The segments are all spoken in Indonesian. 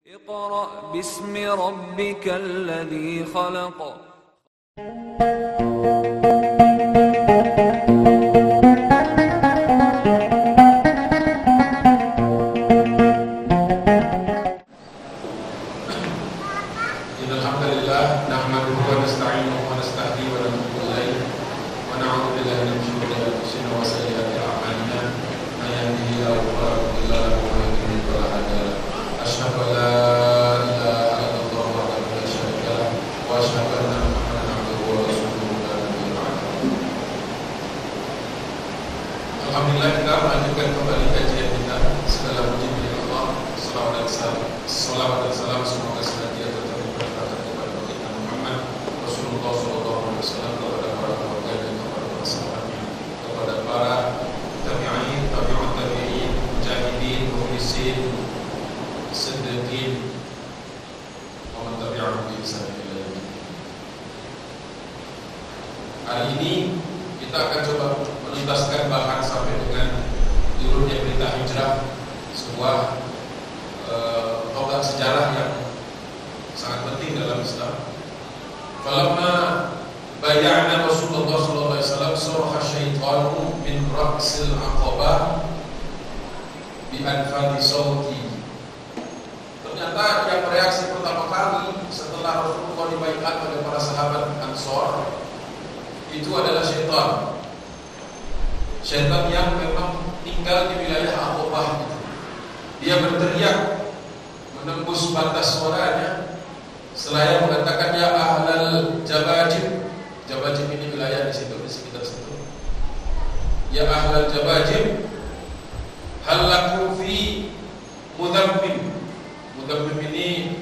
اقرأ باسم ربك الذي خلق. Alhamdulillah, nahmaduhu wa nasta'inuhu wa nasta'dihi wa natubu ilayh wa na'udzu billahi min shururi anfusina wa sayyiati a'malina may yahdihillahu fala mudilla lahu wa may yudlil fala hadiya lahu asyhadu an la ilaha illallah wahdahu la syarika lahu wa asyhadu anna Muhammadan abduhu wa rasuluhu la nabiyya ba'dahu. Alhamdulillah, kita melanjutkan kembali kajian kita. Segala puji bagi Allah, salawat dan salam semoga senantiasa Rasulullah SAW, kepada para keluarga dan kepada para sahabatnya, kepada para tabi'in, tabi'ut tabi'in, mujahidin, mukhlisin, siddiqin, wa man tabi'ahum bi ihsan ila yaumil din. Hari ini kita akan coba menuntaskan bahkan sampai dengan turunnya berita hijrah, sebuah tonggak sejarah yang sangat penting dalam Islam. Falamma bay'ana Rasulullah sallallahu alaihi wasallam suraha syaitanu min ra'sil aqabah bi anfadi sauti. Ternyata yang bereaksi pertama kali setelah Rasulullah dibaiat oleh para sahabat Ansor itu adalah syaitan. Syaitan yang memang tinggal di wilayah Aqabah itu. Dia berteriak menembus batas suaranya selaya mengatakan, ya ahlal jabajib. Jabajib ini wilayah di situ, di sekitar situ. Ya ahlal jabajib, hal lakum fi mudabbim. Mudabbim ini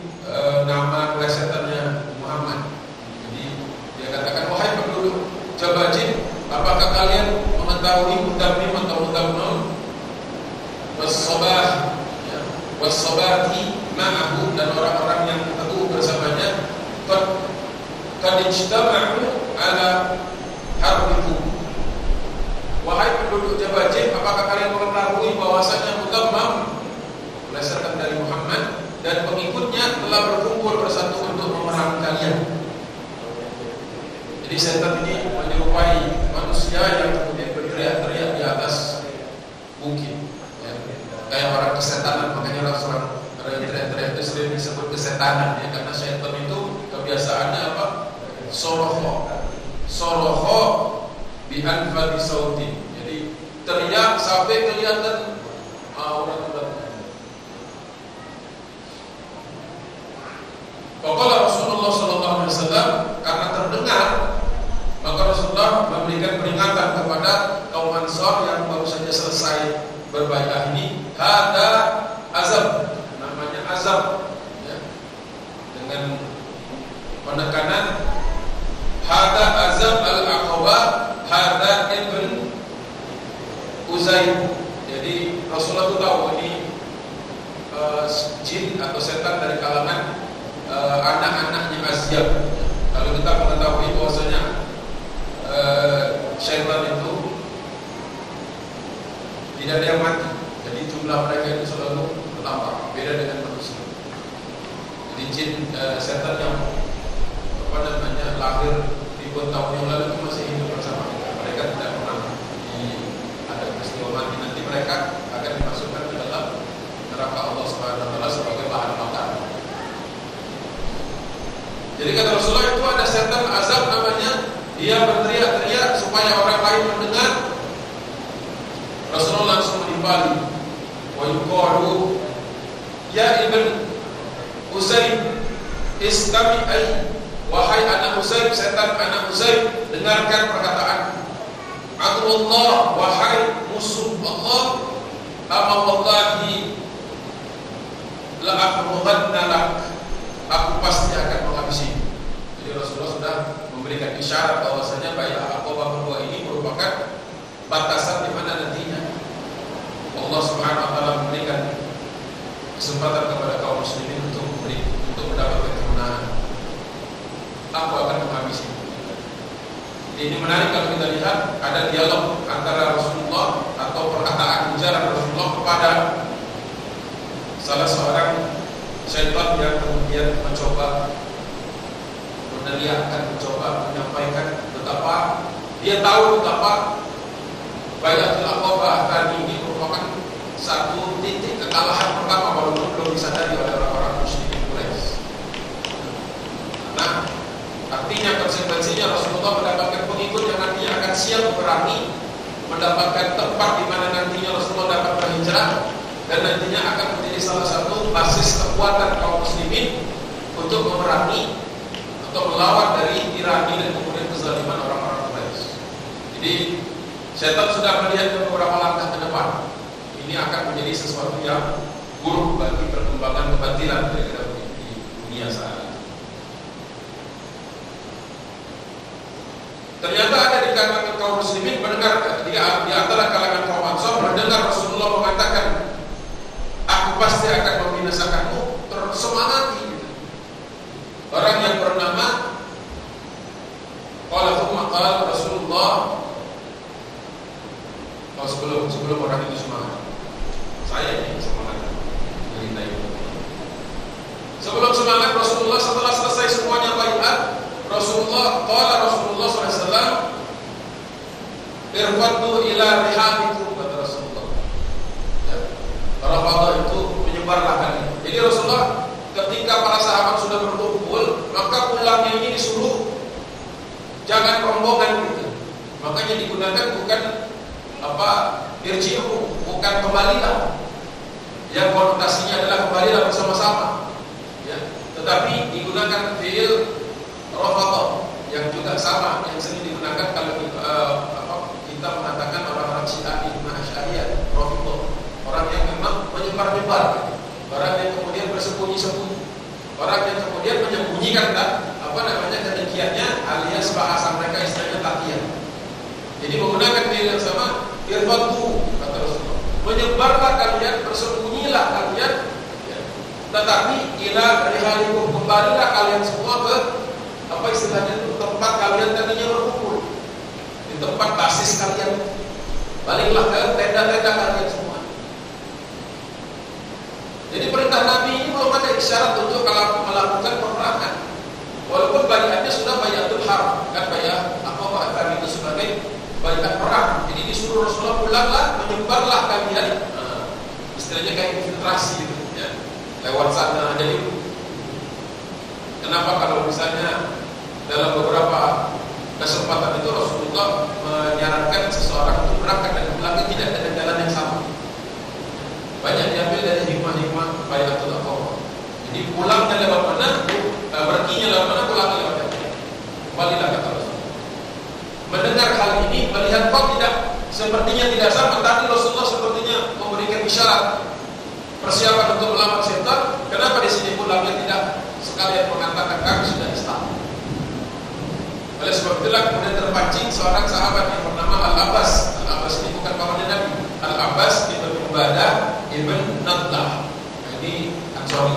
nama plesetannya Muhammad. Jadi dia katakan, wahai penduduk jabajib, apakah kalian mengetahui mudabbim atau mudabbim? Was-sabah, ya, was-sabati ma'ahu, dan orang-orang yang teguh bersamanya, qad ijtama'u ala harbikum. Wahai penduduk Jabajib, apakah kalian mengetahui bahwasanya Mudammam berdasarkan dari Muhammad dan pengikutnya telah berkumpul bersatu untuk memerangi kalian. Jadi setan ini menyerupai manusia yang kemudian berteriak-teriak di atas bukit, ya, kayak orang kesetanan. Makanya orang teriak-teriak itu sering disebut kesetanan, ya, karena syaitan itu kebiasaannya apa? Soroho bi anfadi sautin. Jadi teriak sampai kelihatan aurat badan. Faqala Rasulullah sallallahu alaihi wasallam, karena terdengar maka Rasulullah memberikan peringatan kepada kaum Ansar yang baru saja selesai berbaiat ini, hada azab, namanya azab, ya, dengan penekanan hada azab al-aqabah, hada ibn Uzair. Jadi Rasulullah itu tahu ini jin atau setan dari kalangan anak-anaknya Asyab. Kalau kita mengetahui bahwasanya syaitan itu tidak ada yang mati, jadi jumlah mereka itu selalu bertambah, beda dengan manusia. Jadi jin setan yang lahir ribuan tahun yang lalu itu masih hidup bersama kita. Mereka tidak pernah ada peristiwa mati. Nanti mereka akan dimasukkan ke dalam neraka Allah Subhanahu wa taala sebagai bahan bakar. Jadi kata Rasulullah, itu ada setan azab namanya, dia berteriak-teriak supaya orang lain mendengar. Rasulullah langsung menimpali, wa yuqalu ya ibn Uzair istami'ai, wahai anak Uzair, setan anak Uzair, dengarkan perkataan Allah, wahai musuh Allah, ama wallahi la akhruhanna lak, aku pasti akan menghabisi. Jadi Rasulullah sudah memberikan isyarat bahwasanya baiat Aqabah kedua ini merupakan batasan di mana nantinya Allah Subhanahu wa taala memberikan kesempatan kepada kaum muslimin untuk mendapatkan kemenangan. Aku akan menghabisi. Ini menarik kalau kita lihat ada dialog antara Rasulullah atau perkataan ujaran Rasulullah kepada salah seorang Syaitan yang kemudian mencoba meneriakkan, mencoba menyampaikan betapa dia tahu betapa Bai'atul Aqabah tadi ini merupakan satu titik kekalahan pertama walaupun belum disadari oleh orang-orang musyrikin Quraisy. Nah, artinya konsekuensinya Rasulullah mendapatkan pengikut yang nantinya akan siap berani, mendapatkan tempat di mana nantinya Rasulullah dapat berhijrah, dan nantinya akan menjadi salah satu basis kekuatan kaum muslimin untuk memerangi atau melawan dari tirani dan kemudian kezaliman orang-orang Quraisy. Jadi setan sudah melihat beberapa langkah ke depan. Ini akan menjadi sesuatu yang buruk bagi perkembangan kebatilan di dunia saat ini. Ternyata ada di kalangan kaum muslimin mendengar, di antara kalangan kaum Ansar mendengar Rasulullah mengatakan, aku pasti akan membinasakanmu, tersemangati. Orang yang bernama qala Rasulullah, sebelum orang itu semangat, saya ini semangat berita itu. Sebelum semangat Rasulullah, setelah selesai semuanya baiat, Rasulullah SAW, irfadu ila rihalikum, kata Rasulullah. Ya. Rafadu itu menyebarlah kalian. Jadi Rasulullah ketika para sahabat sudah berkumpul, maka pulangnya ini disuruh jangan rombongan gitu. Makanya digunakan bukan irji'u, bukan kembalilah, yang konotasinya adalah kembalilah bersama-sama, ya. Tetapi digunakan fi'il rafadha yang juga sama, yang sering digunakan kalau kita mengatakan orang-orang Syiah, Asy'ariyah, Rafidhah, orang yang memang menyebar-nyebar, orang yang kemudian bersembunyi-sembunyi, orang yang kemudian menyembunyikan kedengkiannya, alias bahasa mereka istilahnya taqiyah. Jadi menggunakan fi'il yang sama, irfadu, kata Rasulullah, menyebarlah kalian, bersembunyilah kalian, ya. Tetapi ila rihalikum, kembalilah kalian semua ke istilahnya itu tempat kalian tadinya berkumpul, di tempat basis kalian, baliklah ke tenda-tenda kalian semua. Jadi perintah Nabi ini belum ada isyarat untuk kalau melakukan peperangan, walaupun baiatnya sudah baiatul harb, kan baiat tadi itu sebagai baiat perang. Jadi disuruh Rasulullah pulanglah, menyebarlah kalian, istilahnya kayak infiltrasi gitu, ya, lewat sana. Jadi kenapa kalau misalnya dalam beberapa kesempatan itu Rasulullah menyarankan seseorang untuk berangkat dan pulang tidak dengan jalan yang sama. Banyak diambil dari hikmah-hikmah Bai'atul Aqabah. Jadi pulangnya lewat mana, perginya lewat mana, pulangnya lewat mana. Kembalilah kata Rasulullah. Mendengar hal ini, melihat kok sepertinya tidak sama. Tadi Rasulullah sepertinya memberikan isyarat persiapan untuk melawan setan. Kenapa di sini pulangnya tidak sekalian mengatakan kami sudah Islam? Oleh sebab itulah kemudian terpancing seorang sahabat yang bernama Al-Abbas. Al-Abbas ini bukan pamannya Nabi. Al-Abbas ibn Ubadah ibn Nadlah. Ini Ansari.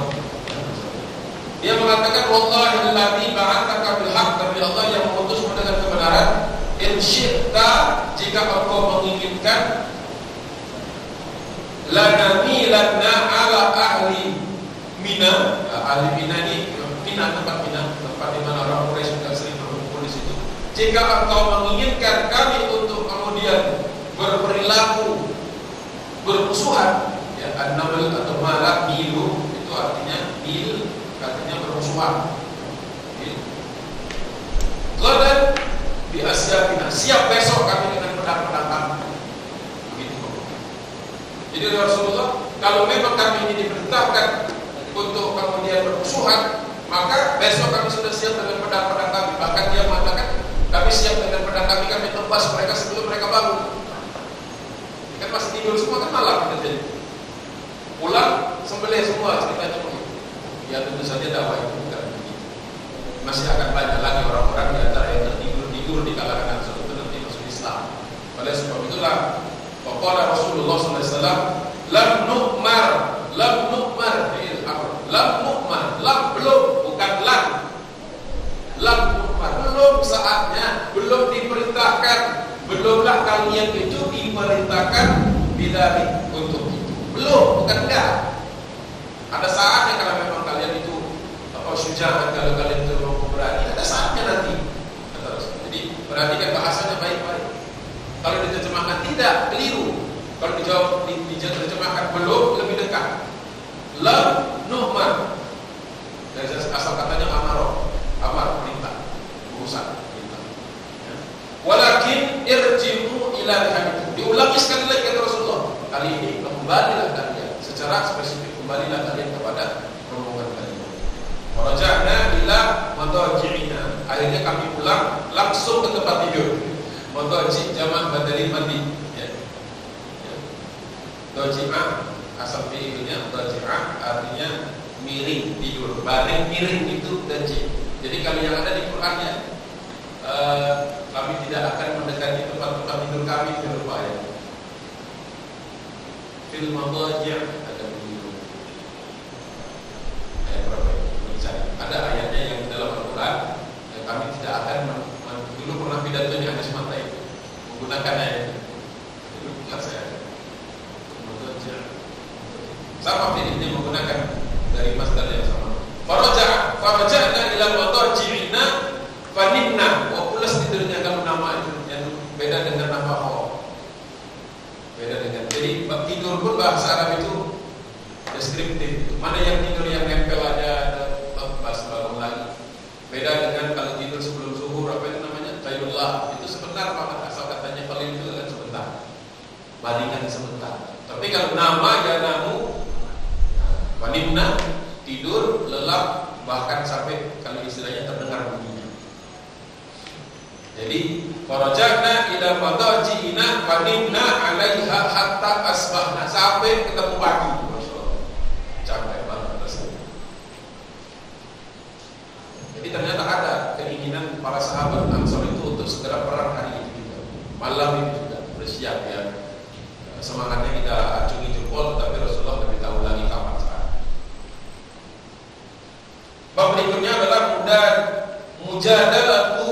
Dia mengatakan, wallahi alladzi ba'atsaka bil haqq, demi Allah yang mengutusmu dengan kebenaran, in syi'ta, jika engkau menginginkan, lanamilanna ala ahli Mina. Ahli Mina ini tempat Mina, tempat di mana orang Quraisy juga sering berkumpul di situ. Jika engkau menginginkan kami untuk kemudian berperilaku bermusuhan, ya, an-naml atau malak milu itu artinya bermusuhan. Qadan bi asyafina, siap besok kami dengan pedang-pedang kami. Begitu. Jadi Rasulullah, kalau memang kami ini diperintahkan untuk kemudian bermusuhan, maka besok kami sudah siap dengan pedang-pedang kami. Bahkan dia mengatakan, kami siap dengan pedang kami tebas mereka sebelum mereka bangun. Kan masih tidur semua, kan malam kita jadi. Pulang, sembelih semua, ceritanya begitu. Ya tentu saja dakwah itu bukan begitu. Masih akan banyak lagi orang-orang di antara yang tertidur di kalangan Ansar itu nanti masuk Islam. Oleh sebab itulah, waqala Rasulullah SAW, lam nu'mar fi'il amr, lam nu'mar, lam belum, bukan lam nu'mar, belum saatnya, belum diperintahkan, belumlah kalian itu diperintahkan bidari untuk itu. Belum, bukan enggak. Ada saatnya kalau memang syuja'an, kalau kalian itu berani, ada saatnya nanti. Jadi perhatikan bahasanya baik-baik. Kalau diterjemahkan tidak, keliru. Kalau dijawab diterjemahkan belum, lebih dekat. Lam nu'mar. Dari asal katanya amaro, amar perintah, urusan perintah. Ya. Walakin irji'u ila dihamikum. Diulangi sekali lagi kata Rasulullah. Kali ini kembalilah kalian, secara spesifik kembalilah kalian kepada rombongan kalian. Waraja'na ila madaji'ina. Akhirnya kami pulang langsung ke tempat tidur. Madaji' jamak badalin mandi. Ya. Ya. Daji'ah asal fi'ilnya daji'ah artinya miring tidur, baring miring itu daji'. Jadi kalau yang ada di Qur'annya kami tidak akan mendekati tempat-tempat tidur kami berupaya. Fil madaji' ada begitu. Ayat berapa ini? Ada ayatnya yang di dalam Al-Quran kami tidak akan dulu pernah pidatonya hanya semata itu menggunakan ayat ini. Itu bukan saya. Sama ini menggunakan dari masdar yang sama. Faraja'na ila madaji'ina fanimna. Wa plus tidurnya kalau nama itu yang beda dengan nama Allah. Beda dengan. Jadi tidur pun bahasa Arab itu deskriptif. Mana yang tidur yang nempel ada pas bangun lagi. Beda dengan kalau tidur sebelum zuhur, apa itu namanya? Qailullah. Itu sebentar banget, asal katanya qalil itu kan sebentar. Bandingkan sebentar. Tapi kalau nama ya namu wanimna, tidur, lelap, bahkan sampai kalau istilahnya terdengar bunyinya. Jadi faraja'na ila madaji'ina wanimna 'alaiha hatta asbahna, sampai ketemu pagi. Masyaallah. Capek banget rasanya. Jadi ternyata ada keinginan para sahabat Ansar itu untuk segera perang hari itu juga. Malam itu juga bersiap ya. Semangatnya kita acungi jempol, tapi Rasulullah lebih tahu lagi kapan sekarang. Bab berikutnya adalah mujadalatu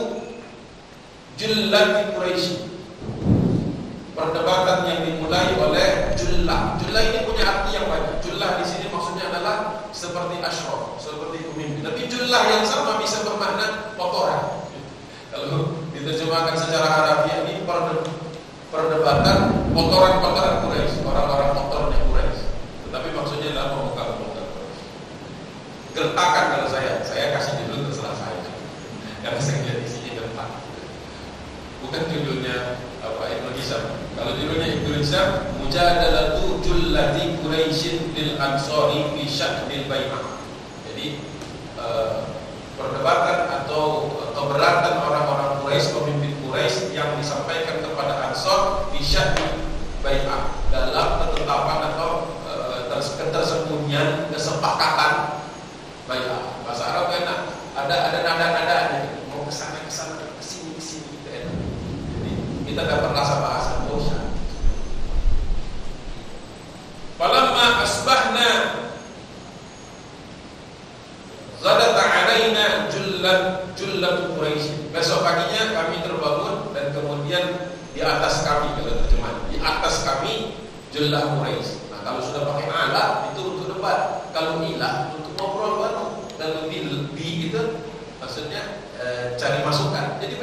jullati Quraisy. Perdebatan yang dimulai oleh jullah. Jullah ini punya arti yang banyak. Jullah di sini maksudnya adalah seperti asyraf, seperti pemimpin. Tapi jullah yang sama bisa bermakna kotoran. Kalau diterjemahkan secara harafiah ini perdebatan kotoran-kotoran Quraisy, orang-orang kotornya Quraisy. Tetapi maksudnya adalah pemuka-pemuka Quraisy. Gertakan kalau saya kasih judul terserah saya. Karena saya lihat isinya gertak. Bukan judulnya Indonesia. Kalau judulnya Indonesia, mujadalatu jullati Quraisyin lil ansari fi sya'nil bai'ah. Jadi perdebatan atau keberatan orang-orang Quraisy, pemimpin Quraisy yang disampaikan kepada Ansar fi sya'nil bai'ah, dalam ketetapan atau ketersembunyian kesepakatan bai'ah. Bahasa Arab enak, ada nada-nadanya, mau kesana kesini gitu enak. Jadi kita dapat rasa bahasa Indonesia. Falamma asbahna ghadat alaina jullatu Quraisy. Besok paginya kami terbangun dan kemudian di atas kami, kalau terjemahan, di atas kami jullah Quraisy. Nah, kalau sudah pakai ala itu untuk debat, kalau ilah untuk ngobrol baru. Kalau bi itu maksudnya cari masukan. Jadi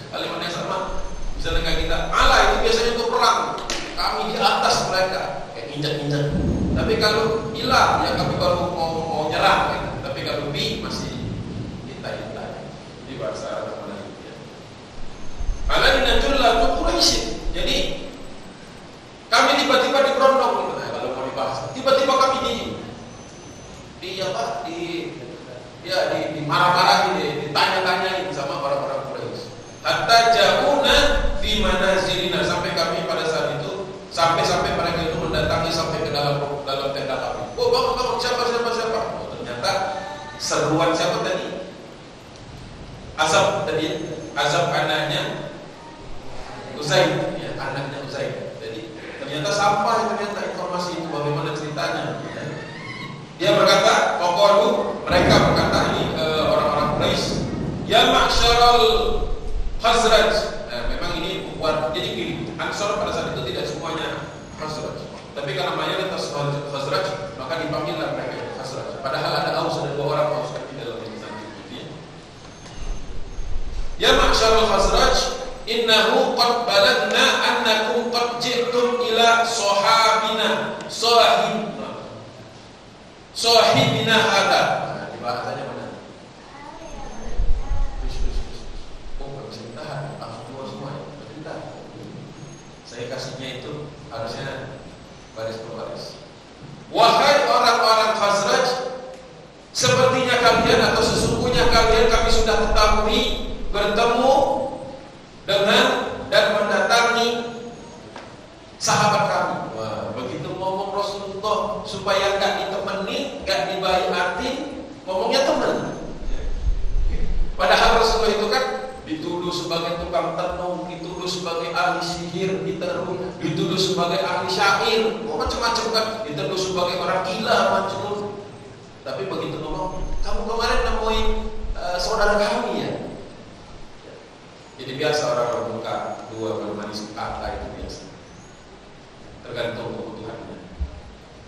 kalimatnya sama. Misalnya kita ala itu biasanya untuk perang, kami di atas mereka kayak injak-injak. Tapi kalau ilah ya kami baru mau nyerang gitu. Tapi kalau bi masih kita di bahasa Arab mana itu ya. Alaina jullatu Quraisy. Jadi kami tiba-tiba diberondong gitu. Nah, kalau mau dibahas, tiba-tiba kami dimarah-marahin, ditanya-tanyain sama orang-orang Quraisy. Hatta ja'una fi manazilina, sampai kami pada saat itu sampai mereka itu mendatangi sampai ke dalam tenda kami. Oh, bangun siapa? Oh, ternyata seruan siapa tadi? Azab anaknya Uzair, ya, anaknya Uzair. Jadi ternyata sampai informasi itu, bagaimana ceritanya. Ya. Dia berkata, mereka berkata ini orang-orang Quraisy, ya ma'syaral Khazraj. Memang ini buat, jadi gini, Ansar pada saat itu tidak semuanya Khazraj. Tapi karena mayoritas Khazraj, maka dipanggillah mereka Khazraj. Padahal ada Aus, ada 2 orang Aus di dalam ma'syarul Khazraj, innahu qad balagna annakum qad ji'tum ila sahabina sahibina hada. Nah, di bahasanya mana? Oh, nggak bisa ditahan, langsung keluar semua ya. Bentar. Saya kasihnya itu harusnya baris per baris. Wahai orang-orang Khazraj, sepertinya kalian atau sesungguhnya kalian kami sudah ketahui bertemu dengan dan mendatangi sahabat kami. Wah, begitu ngomong Rasulullah supaya gak ditemani, gak dibaiatin, ngomongnya teman. Padahal Rasulullah itu kan dituduh sebagai tukang tenung, dituduh sebagai ahli sihir, dituduh sebagai ahli syair, macam-macam kan, dituduh sebagai orang gila, majnun. Tapi begitu ngomong, kamu kemarin nemuin saudara kami ya. Jadi biasa orang berbuka dua bermanis kata itu biasa. Tergantung kebutuhannya.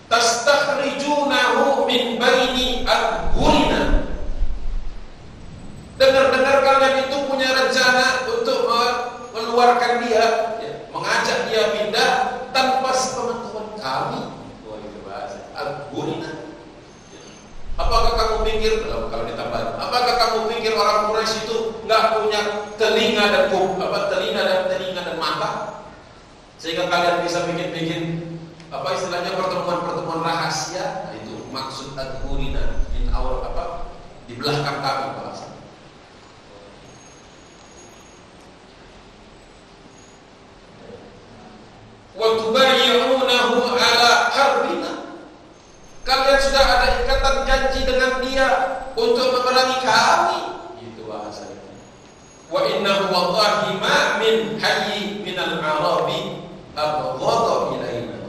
Tastakhrijunahu min baini al-ghurina. Dengar-dengar kalian itu punya rencana untuk mengeluarkan dia, ya, mengajak dia pindah tanpa sepengetahuan kami. Wah, itu bahasa al-ghurina. Apakah kamu pikir, kalau ditambah, apakah kamu pikir orang Quraisy itu nggak punya telinga dan mata, sehingga kalian bisa bikin istilahnya pertemuan rahasia? Nah, itu maksud al-ghurina in awal di belakang kami bahasa. Wa tubayyi'unahu ala harbina. Kalian sudah ada ikatan janji dengan dia untuk memerangi kami. Itu bahasanya. Wa innahu wallahi ma min hayyi minal arabi abghadha ilaina.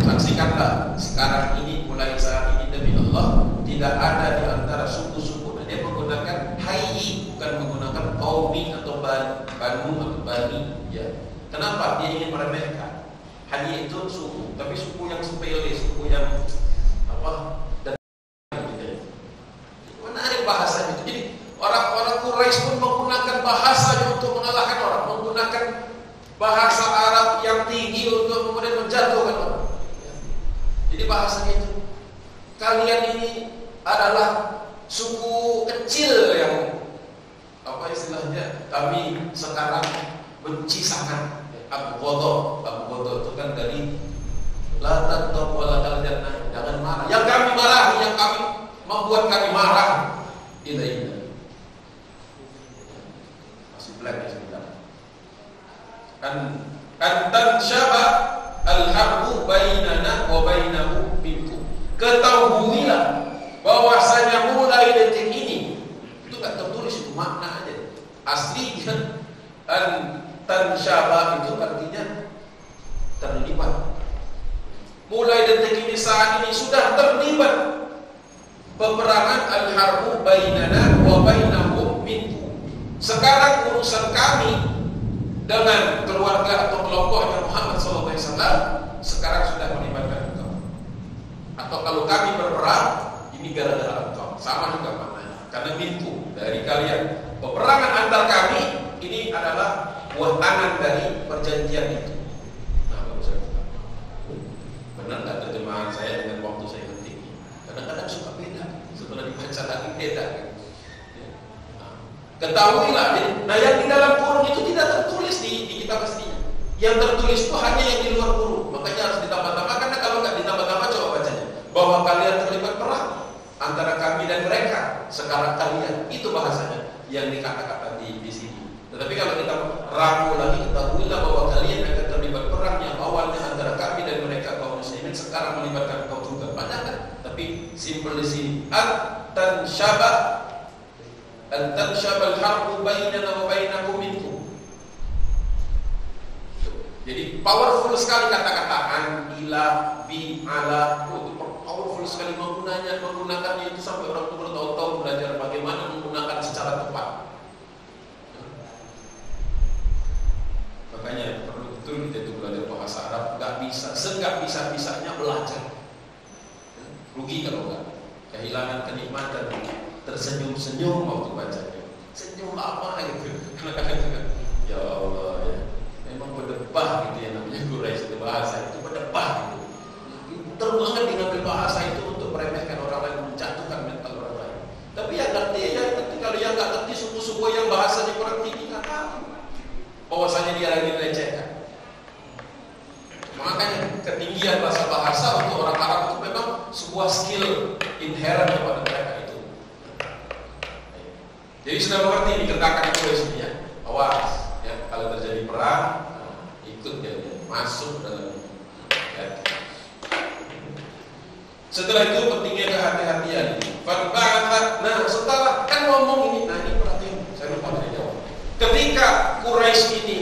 Saksikanlah sekarang ini, mulai saat ini demi Allah, tidak ada di antara suku-suku, dan dia menggunakan hayyi, bukan menggunakan qaumi atau banu atau bani, ya. Kenapa? Dia ingin meremehkan. Hayyi itu suku, tapi suku yang sepele, suku yang dan menarik bahasanya itu. Jadi orang-orang Quraisy pun menggunakan bahasanya untuk mengalahkan orang, menggunakan bahasa Arab yang tinggi untuk kemudian menjatuhkan orang. Jadi bahasanya itu, kalian ini adalah suku kecil yang istilahnya kami sekarang benci sangat. Abu Ghodo itu kan dari la taqtab wa la al-jannah, jangan marah. Yang kami marahi, yang kami membuat kami marah, ilaina. Masih blank ya sebentar. Antan syaba al-harbu bainana wa bainahu minkum. Ketahuilah bahwasanya mulai detik ini, itu enggak tertulis, itu makna aja. Aslinya antan syaba itu artinya terlibat. Mulai detik ini, saat ini sudah terlibat peperangan al-harbu bainana wa bainahum minkum. Sekarang urusan kami dengan keluarga atau kelompoknya Muhammad SAW sekarang sudah melibatkan engkau. Atau kalau kami berperang, ini gara-gara engkau. Sama juga maknanya. Karena minkum, dari kalian. Peperangan antar kami ini adalah buah tangan dari perjanjian itu. Benar nggak terjemahan saya dengan waktu saya ketik? Kadang-kadang suka beda, setelah dibaca lagi beda. Ketahuilah, nah yang di dalam kurung itu tidak tertulis di kitab aslinya. Yang tertulis itu hanya yang di luar kurung. Makanya harus ditambah-tambah, karena kalau nggak ditambah-tambah, coba bacanya. Bahwa kalian terlibat perang antara kami dan mereka. Sekarang kalian, itu bahasanya yang dikata-kata di sini. Tetapi kalau kita ramu lagi, ketahuilah bahwa kalian akan terlibat perang yang awalnya antara kami dan mereka kaum muslimin, sekarang melibatkan kau juga. Banyak kan? Tapi simpel di sini. Antan syaba al-harbu bainana wa bainakum minkum. Jadi powerful sekali kata-kata an, ila, bi, ala. Itu powerful sekali menggunakannya itu sampai orang itu bertahun-tahun belajar bagaimana menggunakan secara tepat. Makanya perlu betul kita itu belajar bahasa Arab. Gak bisa, bisa-bisanya belajar. Rugi kalau enggak. Kehilangan kenikmatan, tersenyum-senyum waktu bacanya. senyum lama gitu. Kadang-kadang ya Allah ya, memang berdebah gitu ya namanya Quraisy itu, bahasa itu berdebah gitu. Pinter banget mengambil bahasa itu untuk meremehkan orang lain, menjatuhkan mental orang lain. Tapi yang ngerti ya ngerti, kalau yang nggak ngerti suku-suku yang bahasanya kurang tinggi nggak tahu bahwasanya dia lagi dilecehkan. Makanya ketinggian bahasa untuk orang Arab itu memang sebuah skill inherent kepada mereka itu. Jadi sudah mengerti ini gerakan Quraisy ya. Awas ya, kalau terjadi perang ikut dia masuk dalam ya. Setelah itu pentingnya kehati-hatian. Nah setelah kan ngomong ini, nah ini perhatian, saya lupa dari jawab. Ketika Quraisy ini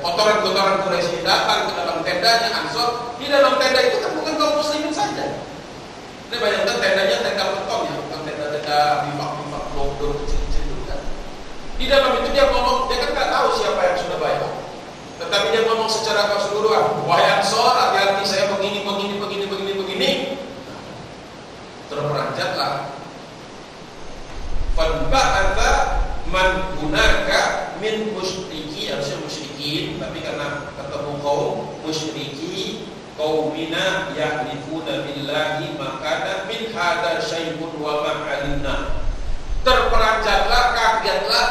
kotoran-kotoran Quraisy ini datang ke dalam tendanya Ansor, di dalam tenda itu kan bukan kaum muslimin saja. Ini bayangkan tendanya tenda beton ya, bukan tenda-tenda bivak-bivak lodor kecil-kecil itu kan. Di dalam itu dia ngomong, dia kan nggak tahu siapa yang sudah bayar, tetapi dia ngomong secara keseluruhan, wahai Ansor, hati-hati saya begini. Terperanjatlah. Fanba'atha man hunaka min musyriki, harusnya musyrikin, tapi karena ketemu kaum musyriki, qaumina yahlifuna billahi makana min hada syai'un wa ma'alinna. Terperanjatlah, kagetlah,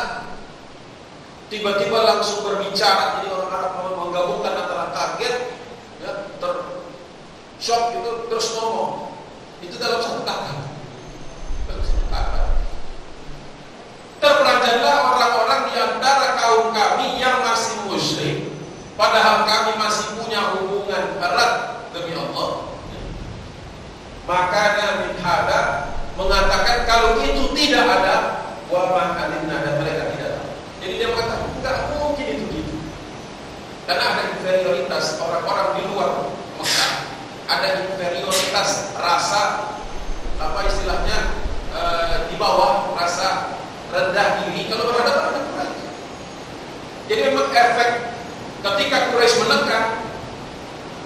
tiba-tiba langsung berbicara. Jadi orang Arab menggabungkan antara kaget ya, shock itu, terus ngomong. Itu dalam satu kata. Terperanjatlah orang-orang di antara kaum kami yang masih musyrik, padahal kami masih punya hubungan erat demi Allah. Maka min hada mengatakan kalau itu tidak ada, wa ma alimna, dan mereka tidak tahu. Jadi dia mengatakan enggak mungkin itu gitu. Karena ada inferioritas orang-orang di luar Mekah, ada inferioritas rasa apa istilahnya di bawah, rasa rendah diri kalau berhadapan dengan Quraisy. Jadi memang efek ketika Quraisy menekan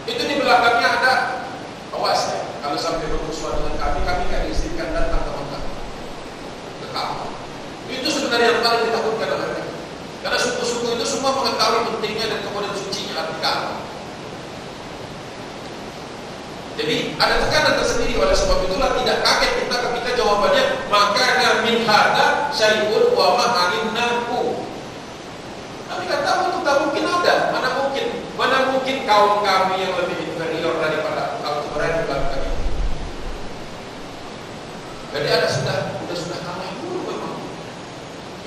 itu di belakangnya ada, awas ya, kalau sampai bermusuhan dengan kami kan diizinkan datang ke Mekah, ke Ka'bah. Itu sebenarnya yang paling ditakutkan oleh mereka, karena suku-suku itu semua mengetahui pentingnya dan kemudian sucinya Ka'bah. Jadi ada tekanan tersendiri, oleh sebab itulah tidak kaget kita ketika jawabannya maka min hada syai'un wa ma alimnahu. Tapi kan tahu itu tak mungkin ada, mana mungkin kaum kami yang lebih inferior daripada kaum Quraisy belakang ini. Jadi ada sudah kalah dulu memang.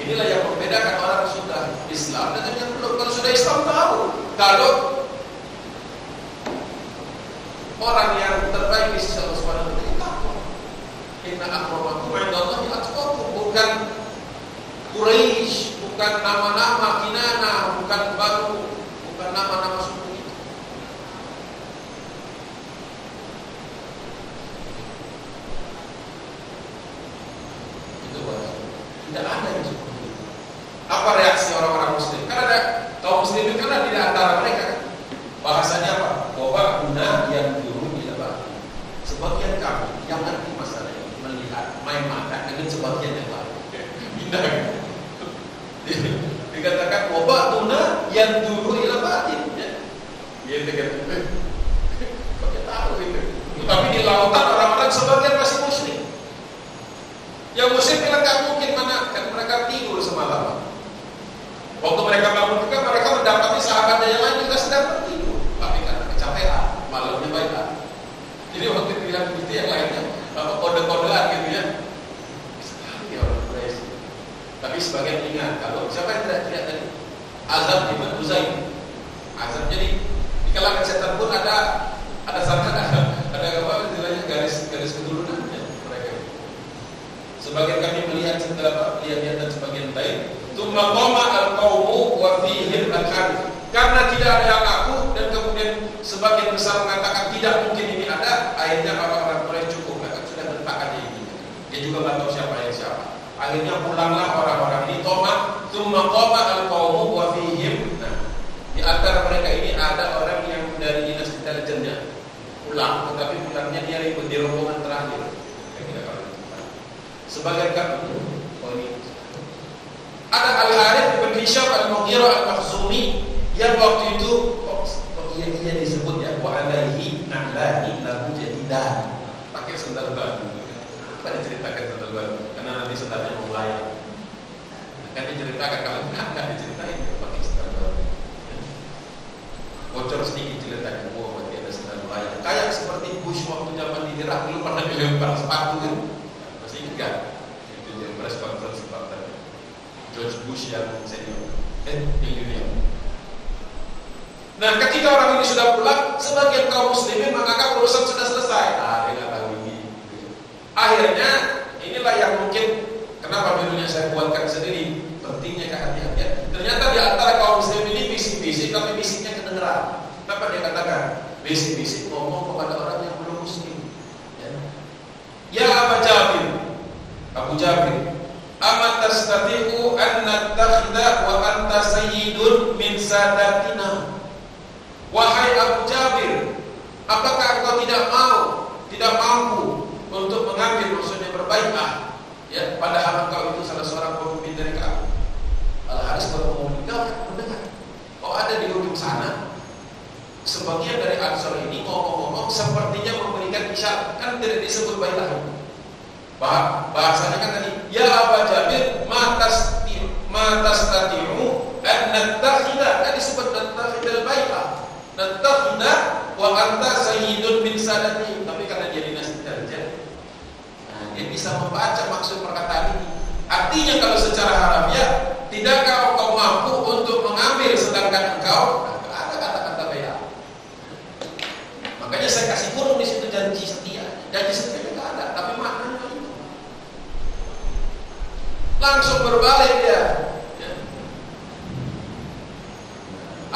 Inilah yang membedakan orang sudah Islam dengan yang belum. Kalau sudah Islam tahu, kalau orang yang terbaik di sisi Allah Subhanahu wa taala itu takwa. Inna akramakum 'indallahi atqakum, bukan Quraisy, bukan nama-nama Kinana, bukan nama-nama suku itu. Itu bahasa. Tidak ada yang seperti itu. Apa reaksi orang-orang muslim? Karena ada kaum muslimin kan di antara mereka kan. Bahasanya apa? Wa guna yang turun di lebar. Sebagian kami yang ngerti masalah ini melihat main mata dengan sebagian yang lain. Indah kan? Dikatakan wa guna yang turun di lebar. Dia dikatakan, pakai tahu itu. Tapi di lautan orang-orang sebagian masih musyrik. Yang musyrik bilang nggak mungkin, mana kan mereka tidur semalam. Waktu mereka bangun juga mereka mendapati sahabatnya yang lain juga sedang tertidur. Tapi karena kecapean, malamnya baiklah. Jadi waktu bilang begitu yang lainnya kode-kodean gitu ya. Sekali orang Quraisy. Tapi sebagian ingat, kalau siapa yang tidak tadi? Azab ibn Uzaim. Azab, jadi di kalangan setan pun ada sana ada apa istilahnya garis keturunannya mereka. Sebagian kami melihat setelah lihat dan sebagian lain. Tsumma qama al-qaumu wa fihim al-harith. Karena tidak ada yang aku dan kemudian sebagian besar mengatakan tidak mungkin ini ada, akhirnya orang-orang Quraisy cukup, mereka sudah bertakat ini. Dia juga nggak tahu siapa yang siapa. Akhirnya pulanglah orang-orang ini. Tsumma qama al-qaumu wa fihim. Nah, di antara mereka ini ada orang yang dari dinas intelijennya pulang, tetapi pulangnya dia ikut di rombongan terakhir. Sebagian kami, Ada Al-Harith bin Hisham Al-Mughirah Al-Makhzumi yang waktu itu iya disebut ya, wa alaihi na'lani lahu jadidan, pakai sandal baru. Apa diceritakan sandal baru? Karena nanti sandalnya mau layak. Kan diceritakan, kalau nggak diceritain pakai sandal baru. Bocor sedikit ceritanya, berarti ada sandal layak. Kayak seperti Bush waktu zaman di Irak dulu pernah dilempar sepatu kan? Masih ingat kan? Itu yang press conference George Bush yang senior, yang nah, ketika orang ini sudah pulang, sebagian kaum muslimin menganggap urusan sudah selesai. Dia nggak tahu ini. Akhirnya, inilah yang mungkin kenapa judulnya saya buatkan sendiri, pentingnya kehati-hatian. Ternyata di antara kaum muslimin ini bisik-bisik, tapi bisiknya kedengeran. Apa dia katakan? Bisik-bisik ngomong kepada orang yang belum muslim. Ya Abu Jabir, amat tastati'u an nattakhidha wa anta sayyidun min sadatina. Wahai Abu Jabir, apakah engkau tidak mampu untuk mengambil, maksudnya berbaikat, ya, padahal engkau itu salah seorang pemimpin dari kami. Al-Harith berumur, kau mendengar, kau ada di ujung sana. Sebagian dari Ansar ini ngomong-ngomong sepertinya memberikan isyarat, kan tidak disebut baikat. Bahasanya kan tadi, ya Abu Jabir, matas tati'u an nattakhidha, kan disebut nattakhidal baikat. Nattakhidha wa anta sayyidun min sadati. Tapi karena dia dinasti darjat, dia bisa membaca maksud perkataan ini. Artinya kalau secara harfiah, tidakkah engkau mampu untuk mengambil sedangkan engkau ada kata-kata baikat. Makanya saya kasih kurung di situ janji setia. Janji setia itu ada, tapi maknanya itu. Langsung berbalik dia.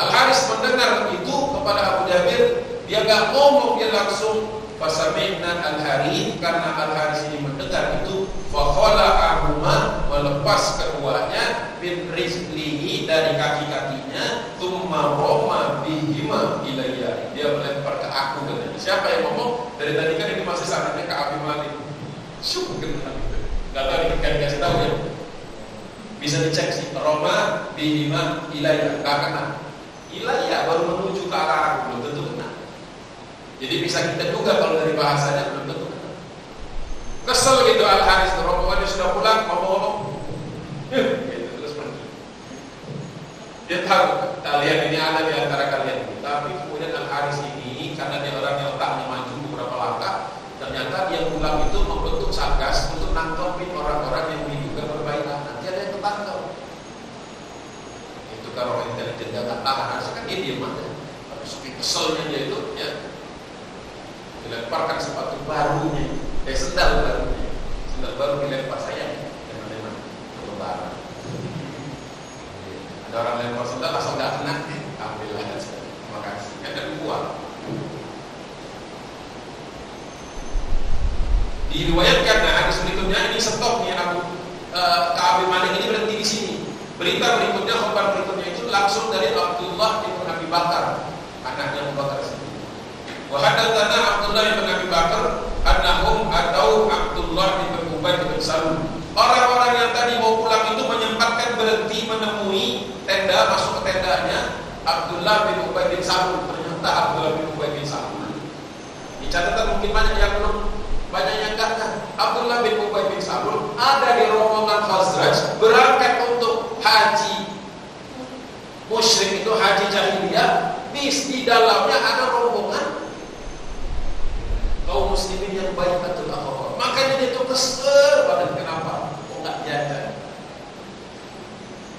Al-Harith mendengar itu kepada Abu Jabir, dia gak ngomong, dia langsung fasami'na Al-Harith, karena Al-Harith ini mendengar itu, fakhala'ahuma, melepas keduanya bin rizlihi, dari kaki-kakinya, thumma roma bihima ilayya, dia melempar ke aku. Siapa yang ngomong? Dari tadi kan ini masih sanadnya ke Abi Malik. Syukur kenal itu, gak tahu dikasih tahu ya. Bisa dicek sih, roma bihima ilayya, gak kena. Ilayya baru menuju ke arah aku, belum tentu kena. Jadi bisa kita juga kalau dari bahasanya belum tentu kena. Kesel gitu Al-Harith, rombongannya sudah pulang, ngomong-ngomong gitu, terus pergi. Dia tahu kalian ini ada di antara kalian, tapi kemudian Al-Harith ini karena dia orang yang otaknya maju beberapa langkah, ternyata dia pulang itu membentuk satgas untuk nangkepin orang-orang yang diduga berbaikat. Nanti ada yang ketangkep. Kalau intelijen gak tahan, harusnya kan dia diam aja. Tapi saking keselnya dia itu, ya dilemparkan sepatu barunya, sendal baru dilempar saya, teman-teman, lebaran. Ada orang lempar sendal langsung gak kena, ambil aja. Terima kasih. Kan ada buang. Diriwayatkan, nah hadis berikutnya ini stopnya Abi Malik ini berhenti di sini. Berita berikutnya, khabar berikutnya itu langsung dari Abdullah bin Abi Bakar, anaknya Abu Bakar sendiri. Wa hadatsana Abdullah bin Abi Bakar annahum atau Abdullah bin Ubay bin Salul. Orang-orang yang tadi mau pulang itu menyempatkan berhenti menemui tenda, masuk ke tendanya Abdullah bin Ubay bin Salul. Ternyata Abdullah bin Ubay bin Salul. Di catatan mungkin banyak yang belum, banyak yang enggak tahu. Abdullah bin Ubay bin Salul ada di rombongan Khazraj berangkat untuk haji musyrik, itu haji jahiliyah. Di dalamnya ada rombongan kaum muslimin yang baiatul aqaba. Makanya dia tuh kesel banget, kenapa? Kok nggak diajak?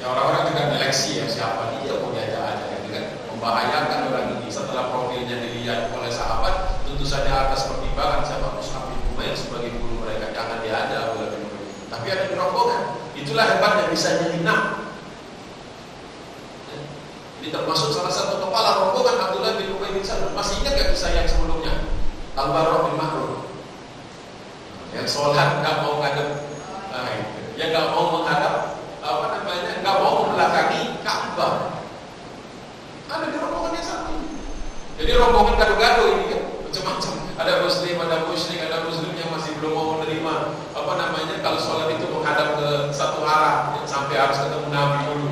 Ya orang-orang juga seleksi ya, siapa dia mau diajak aja gitu kan. Membahayakan orang ini. Setelah profilnya dilihat oleh sahabat, tentu saja atas pertimbangan siapa Mus'ab bin Umair sebagai guru mereka, jangan diajak. Tapi ada di rombongan. Itulah hebatnya bisa nyelinap. Ini termasuk salah satu kepala rombongan Abdullah bin Ubay bin Salul. Masih ingat gak kisah yang sebelumnya? Al-Bara bin Ma'ruf, yang sholat nggak mau ngadep, yang nggak mau menghadap, nggak mau membelakangi Ka'bah. Ada di rombongan yang satu. Jadi rombongan gado-gado ini kan macam-macam. Ada muslim, ada musyrik, ada muslim yang masih belum mau menerima kalau sholat itu menghadap ke satu arah, sampai sampai harus ketemu Nabi dulu.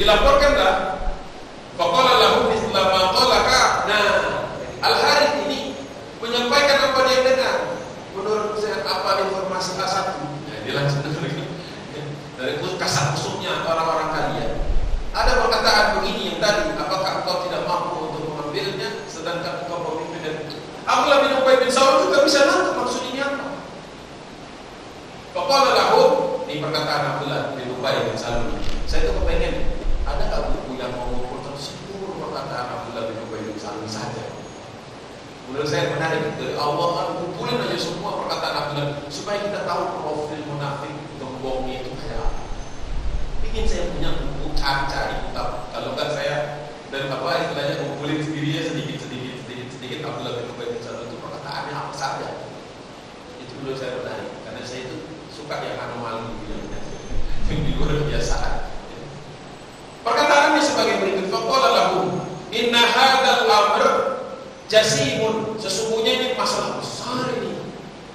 Dilaporkanlah, faqala lahu mithla ma qala Ka'ab. Nah, Al-Harith ini menyampaikan apa dia dengar. Menurut saya apa informasi A1? Nah, dia langsung dengar dari kasar kusuknya orang-orang kalian. Ada perkataan begini yang tadi, apakah engkau tidak mampu untuk mengambilnya, sedangkan engkau pemimpin dan Abdullah bin Ubay bin Salul juga bisa nangkep maksud ini apa. Faqala lahu, ini perkataan Abdullah bin Ubay bin Salul. Saya tuh kepengen ada nggak buku yang mengumpulkan seluruh perkataan Abdullah bin Ubay bin Salul saja. Menurut saya menarik, dari Allah kumpulin aja semua perkataan Abdullah supaya kita tahu profil munafik gembongnya itu kayak apa. Bikin saya punya buku cari kitab. Kalau kan saya dan apa istilahnya kumpulin sendirinya sedikit Abdullah bin Ubay bin Salul itu perkataannya apa saja. Itu menurut saya menarik karena saya itu suka yang anomali yang di luar kebiasaan. Perkataannya sebagai berikut, faqala lahu inna hadzal amr jasimun, sesungguhnya ini masalah besar ini.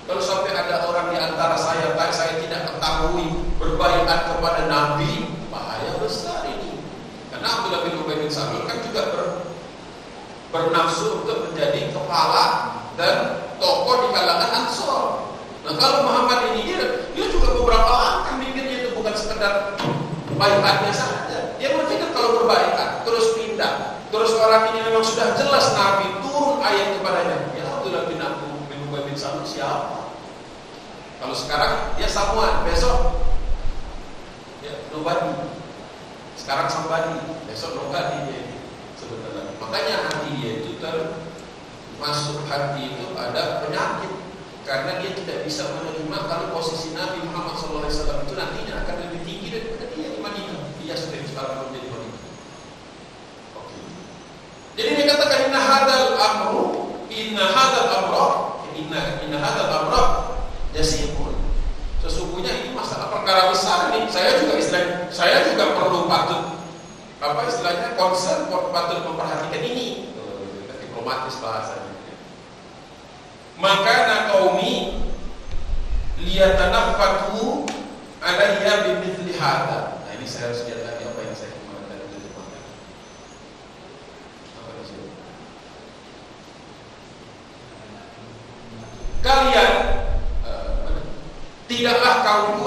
Kalau sampai ada orang di antara saya tidak ketahui berbaiat kepada Nabi, bahaya besar ini. Karena Abdullah bin Ubay bin Salul kan juga bernafsu untuk menjadi kepala dan tokoh di kalangan Ansor. Nah, kalau Muhammad ini dia juga beberapa langkah mikirnya itu bukan sekedar baiatnya saja. Dia berpikir kalau berbaiat terus pindah, terus orang ini memang sudah jelas Nabi turun ayat kepadanya. Ya Abdullah bin Ubay bin Salul siapa? Kalau sekarang dia Samuan, besok ya nobody. Sekarang somebody, besok nobody dia sebenarnya. Makanya hati dia itu termasuk hati itu ada penyakit karena dia tidak bisa menerima kalau posisi Nabi Muhammad SAW itu nantinya akan lebih tinggi daripada dia di Madinah. Dia sudah sekarang menjadi Madinah. Oke. Jadi dia katakan inna hadzal amru jasimun. Sesungguhnya ini masalah perkara besar nih. Saya juga perlu patut istilahnya concern, patut memperhatikan ini. Diplomatis bahasanya. Maka qaumi liyatanaffatu alayya bimithli hadza. Nah, ini saya harus lihat lagi apa yang saya kemarin tadi terjemahkan. Apa itu? Kalian tidaklah kaumku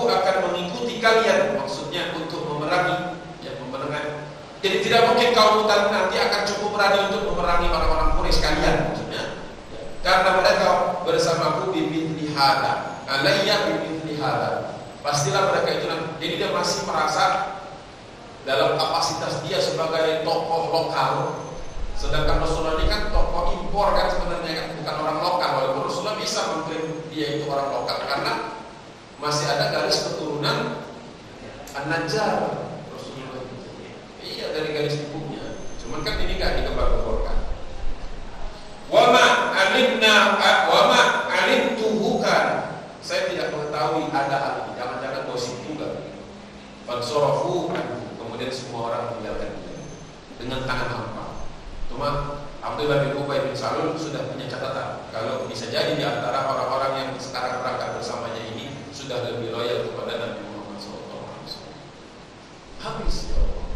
akan mengikuti kalian, maksudnya untuk memerangi jadi tidak mungkin kaum nanti akan cukup berani untuk memerangi orang-orang Quraisy kalian, maksudnya karena mereka bersamaku bimithli hadza alayya bimithli hadza, pastilah mereka itu jadi dia masih merasa dalam kapasitas dia sebagai tokoh lokal. Sedangkan Rasulullah ini kan tokoh impor kan sebenarnya kan, bukan orang lokal. Walaupun Rasulullah bisa mengklaim dia itu orang lokal karena masih ada garis keturunan An-Najjar Rasulullah. Iya, dari garis ibunya. Cuman kan ini enggak digembar-gemborkan. Wa ma alimtuhu kan. Saya tidak mengetahui ada hal ini. Jangan-jangan gosip juga. Fansarafu, kemudian semua orang meninggalkan dia dengan tangan hampa. Cuma Abdullah bin Ubay bin Salul sudah punya catatan kalau bisa jadi di antara orang-orang yang sekarang berangkat bersamanya ini sudah lebih loyal kepada Nabi Muhammad SAW. Habis ya Allah.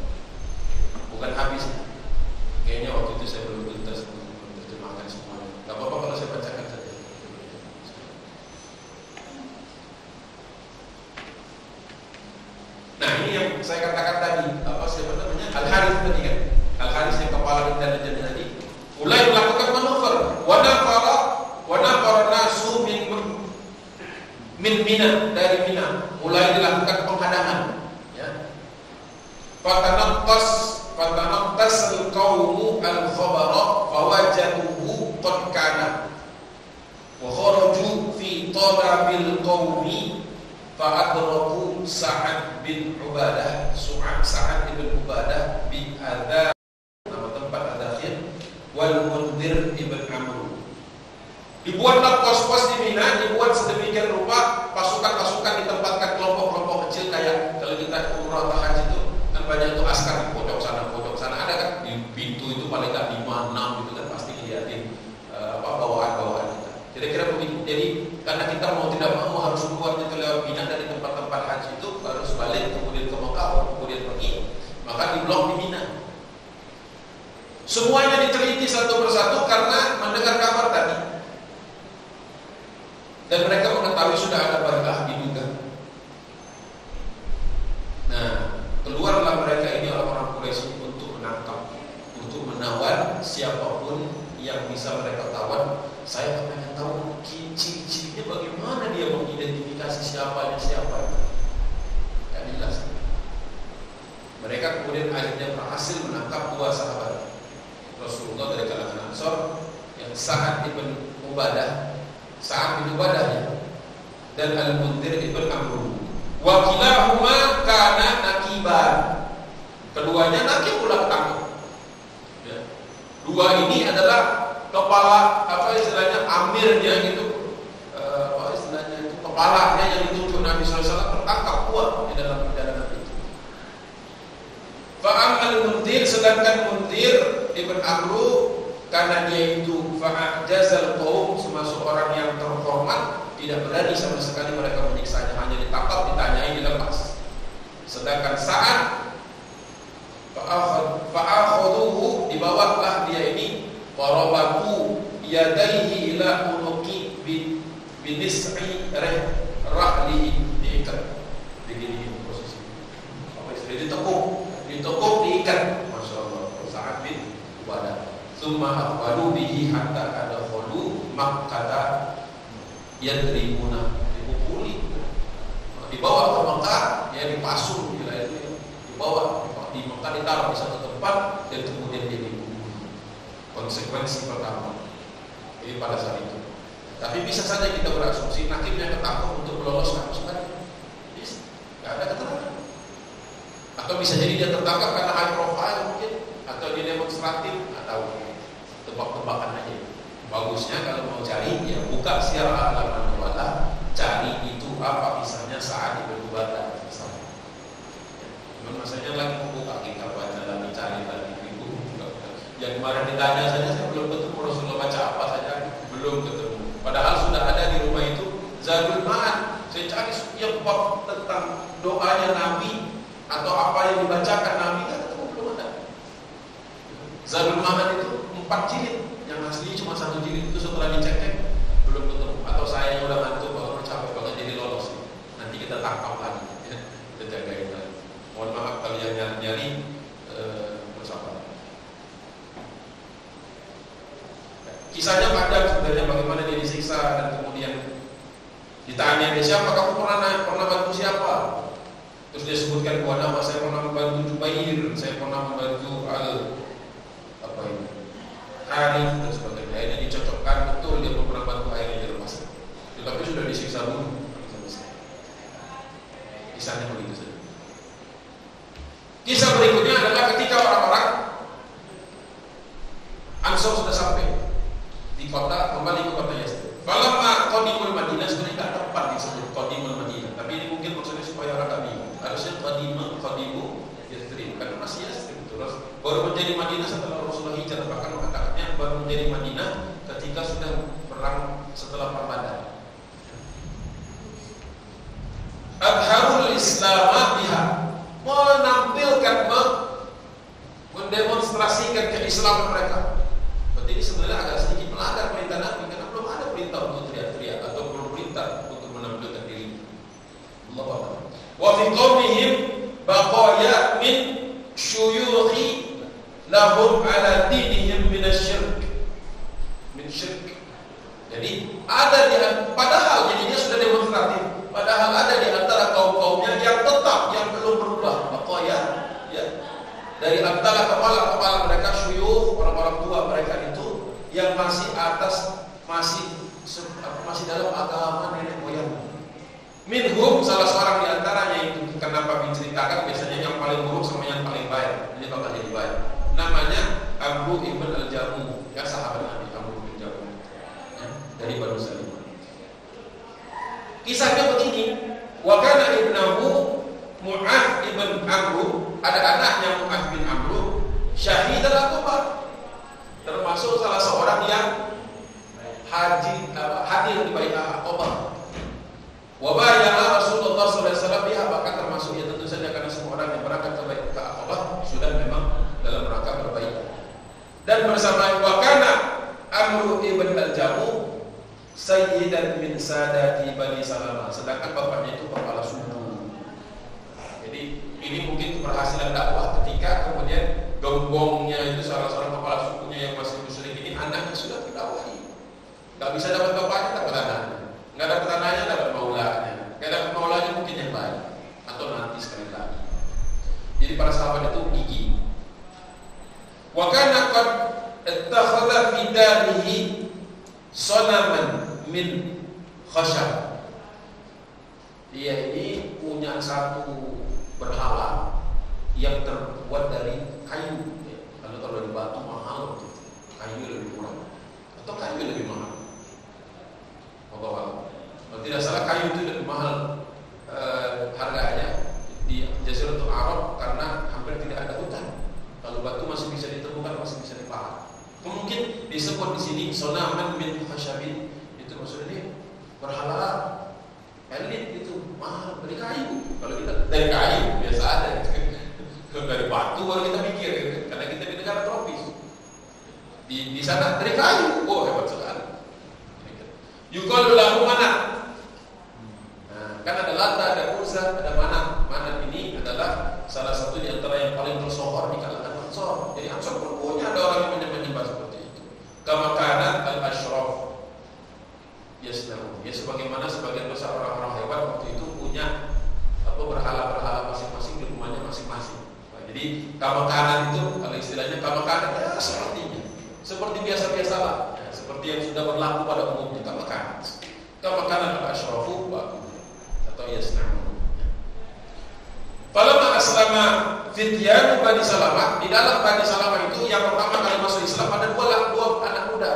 Bukan habis. Kayaknya waktu itu saya belum terjemahkan semuanya. Gak apa-apa kalau saya bacakan saja. Nah, ini yang saya katakan tadi, Al-Harith tadi kan. Al-Harith yang kepala intelijen tadi mulai melakukan manuver. Wa nafara nasu min Mina, dari Mina mulai dilakukan penghadangan, ya. Fatanaqqas al-qaumu al-khabara fawajaduhu qad kana wa kharaju fi talabil qaumi fa adraku Sa'ad bin Ubadah bin Adha wal Mundhir ibn Amr. Dibuatlah pos-pos di Mina, dibuat sedemikian rupa, pasukan-pasukan ditempatkan kelompok-kelompok kecil kayak kalau kita umrah atau haji itu kan banyak tuh askar di pojok sana ada kan di pintu itu paling enggak 5-6 gitu kan pasti dilihatin bawaan Jadi karena kita mau tidak mau harus keluar ke lewat Mina dari tempat-tempat haji itu, harus balik kemudian ke Mekah, kemudian pergi, maka di blok di Mina. Semuanya diteliti satu persatu karena mendengar kabar tadi, dan mereka mengetahui sudah ada berkah diduga. Nah, keluarlah mereka ini orang-orang Quraisy untuk menangkap, untuk menawar siapapun yang bisa mereka tawar. Saya pengen tahu ciri-cirinya bagaimana dia mengidentifikasi siapa. Tidak jelas. Mereka kemudian akhirnya berhasil menangkap dua sahabat Rasulullah dari kalangan Ansor, yang Sa'ad ibn Ubadah ya, dan Al-Munzir ibn Amr. Wa kilahuma kana nakiban. Keduanya nakib pula ketangkep. Ya. Dua ini adalah kepala, apa istilahnya, amirnya gitu, apa istilahnya itu, kepalanya yang ditunjuk Nabi SAW tertangkap kuat di dalam perjalanan itu. Fa'amal Munzir, sedangkan Munzir ibn Amru, karena dia itu fa'ajazal qaum, termasuk orang yang terhormat, tidak berani sama sekali mereka menyiksanya, hanya ditangkap, ditanyai, dilepas. Sedangkan Sa'ad fa'akhuduhu, dibawalah dia ini, warabaku yadaihi ila unuqi binis'i rahlihi, diikat begini posisi, apa istilah, ditekuk diikat. Masya Allah. Sa'ad bin Ubadah. Summa akhbaru bihi hatta adkhulu Makkah yadribuna, dipukuli, dibawa ke Mekah, ya dipasung, dibawa di Mekah, ditaruh di satu tempat, dan kemudian dia dipukuli. Konsekuensi pertama ini pada saat itu. Tapi bisa saja kita berasumsi nakibnya ketangkep untuk meloloskan sebenarnya. Bisa, nggak ada keterangan. Atau bisa jadi dia tertangkap karena high profile mungkin, atau dia demonstratif, nggak tahu. Tebak-tebakan aja. Bagusnya kalau mau cari, ya buka Syiar A'lam An-Nubala, cari itu apa, misalnya Sa'ad ibn Ubadah misalnya. Masanya lagi membuka, kita baca lagi, cari lagi. Yang kemarin ditanya saja, saya belum ketemu Rasulullah baca apa saja, belum ketemu. Padahal sudah ada di rumah itu Zadul Ma'ad. Saya cari setiap bab tentang doanya Nabi atau apa yang dibacakan Nabi, kan ketemu, belum ada. Zadul Ma'ad itu 4 jilid, yang asli cuma 1 jilid. Itu setelah dicek belum ketemu. Atau saya yang udah ngantuk, kalau capek banget jadi lolos. Nanti kita tangkap lagi, ya. Kita jagain lagi. Mohon maaf kalau yang nyari bersabar. Kisahnya panjang sebenarnya, bagaimana dia disiksa dan kemudian ditanya dia, siapa kamu, pernah bantu siapa? Terus dia sebutkan dua nama, saya pernah membantu Jubair, saya pernah membantu Harith dan sebagainya. Akhirnya dicocokkan, betul dia pernah bantu, akhirnya dilepaskan. Tetapi sudah disiksa dulu. Kisahnya begitu saja. Kisah berikutnya adalah ketika orang-orang Ansor sudah sampai di kota, kembali ke kota Yastrib. Falamma qadimul Madinah, sebenarnya tidak tepat disebut qadimul Madinah, tapi ini mungkin maksudnya supaya orang kami harusnya qadimu Yastrib, karena masih Yastrib terus baru menjadi Madinah setelah Rasulullah hijrah. Bahkan mengatakannya baru menjadi Madinah ketika sudah perang setelah perang Badar. Adharul Islam biha, menampilkan, mendemonstrasikan keislaman mereka. Berarti ini sebenarnya agak sedikit melanggar perintah Nabi, karena belum ada perintah untuk teriak-teriak atau belum perintah untuk menampilkan diri. Allahu Akbar. Wa fi qaumihim baqaya min syuyukhi lahum ala dinihim min syirk. Jadi ada di, padahal jadinya sudah demonstratif, padahal ada di antara kaum-kaumnya yang tetap, yang belum berubah. Baqaya, ya, dari antara kepala-kepala mereka, syuyukh, orang-orang tua mereka itu yang masih masih dalam agama nenek moyang. Minhum, salah seorang di antaranya itu, kenapa diceritakan biasanya yang paling buruk sama yang paling baik, ini bakal jadi baik. Namanya Amru ibn al-Jamu, ya, sahabat Nabi Amru ibn al-Jamu, ya, dari Banu Salim. Kisahnya begini, wa kana ibnahu Mu'adh ibn Amru, ada anaknya Mu'adh bin Amru, syahid al-akbar, termasuk salah seorang yang hadir di Bai'ah Aqabah. Wa baya'a Rasulullah SAW biha, bahkan termasuk ya tentu saja karena semua orang yang berangkat ke Bai'ah Aqabah sudah memang dalam rangka berbaiat. Dan bersama wakana Amru ibn al-Jamu sayyidan min sadati Bani Salamah, sedangkan bapaknya itu kepala suku. Jadi ini mungkin keberhasilan dakwah ketika kemudian gembongnya itu salah seorang kepala sukunya yang masih musyrik ini anaknya sudah didakwahi. Gak bisa dapat bapaknya, dapat anaknya. Gak dapat anaknya, dapat maulanya. Gak dapat maulanya mungkin yang lain atau nanti sekali lagi. Jadi para sahabat itu gigi. Wa kana qad ittakhadha fi darihi sanaman min khashab. Dia ini punya satu berhala yang terbuat dari kayu. Kalau dari batu mahal, kayu lebih murah atau kayu lebih mahal. Kalau tidak salah kayu itu lebih mahal harganya di Jaziratul Arab karena hampir tidak ada hutan. Kalau batu masih bisa ditemukan, masih bisa dipahat. Mungkin disebut di sini sonaman min khashabin, itu maksudnya berhala elit itu mahal dari kayu. Kalau kita dari kayu biasa ada, dari batu baru kita mikir, karena kita di negara tropis. Di sana dari kayu, oh hebat sekali. Yuqalu lahu Manat. Nah, kan ada Lata, ada Uzza, ada Manat. Manat ini adalah salah satu di antara yang paling tersohor di kalangan Ansor. Jadi Ansor pun punya ada orang yang menyembah seperti itu. Kama kana al-ashraf yasnaun. Ya sebagaimana sebagian besar orang-orang hebat waktu itu punya berhala-berhala masing-masing di rumahnya masing-masing. Nah, jadi kama kana itu kalau istilahnya kama kana ya sepertinya. Seperti biasa-biasalah. Seperti yang sudah berlaku pada umumnya kama-kana al-ashrafu atau yasna'un. Falamma aslama fityanu Bani Salamah, di dalam Bani Salamah itu yang pertama kali masuk Islam ada dua anak muda.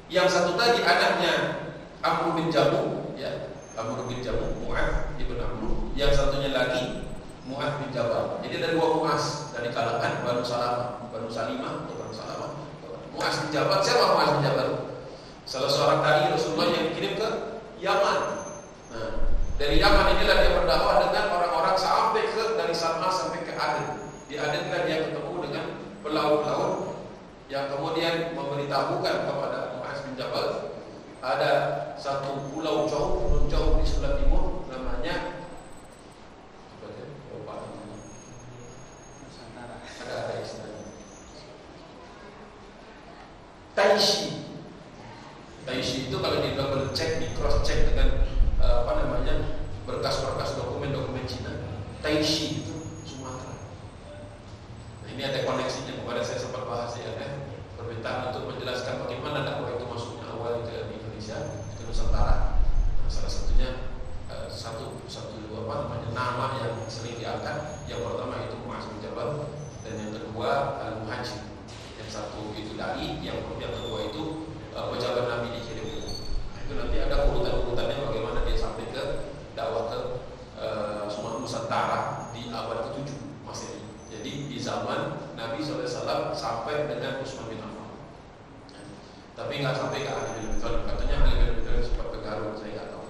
Yang satu tadi anaknya Amr bin Jamu, ya, Amr bin Jamu, Mu'adz ibn Amr. Yang satunya lagi Mu'adz bin Jabal. Jadi ada dua Mu'adz dari kalangan Banu Salamah, Banu Salimah atau Banu Salamah. Mu'adz bin Jabal, siapa Mu'adz bin Jabal? Salah seorang dai Rasulullah yang dikirim ke Yaman. Nah, dari Yaman inilah dia berdakwah dengan orang-orang sampai ke dari Salma sampai ke Aden. Di Aden kan dia ketemu dengan pelaut-pelaut yang kemudian memberitahukan kepada Mu'adz bin Jabal ada satu pulau jauh di sebelah timur namanya ada istilahnya Taishi itu kalau di double check, di cross check dengan berkas-berkas dokumen Cina. Taishi itu Sumatera. Nah, ini ada koneksinya kepada saya sempat bahas ya kan. Permintaan untuk menjelaskan bagaimana dakwah itu masuknya awal ke Indonesia, ke Nusantara. Nah, salah satunya nama yang sering diangkat. Yang pertama itu Mu'adz bin Jabal dan yang kedua Al-Muhajir. Yang satu itu dai, yang kedua itu pejabat Nabi dikirim itu. Itu nanti ada urutan-urutannya bagaimana dia sampai ke dakwah ke Sumatera Nusantara di abad ke-7 Masehi. Jadi di zaman Nabi SAW sampai dengan Utsman bin Affan. Tapi nggak sampai ke Ali bin Abi Thalib. Katanya Ali bin Abi Thalib sempat ke Garut, saya nggak tahu.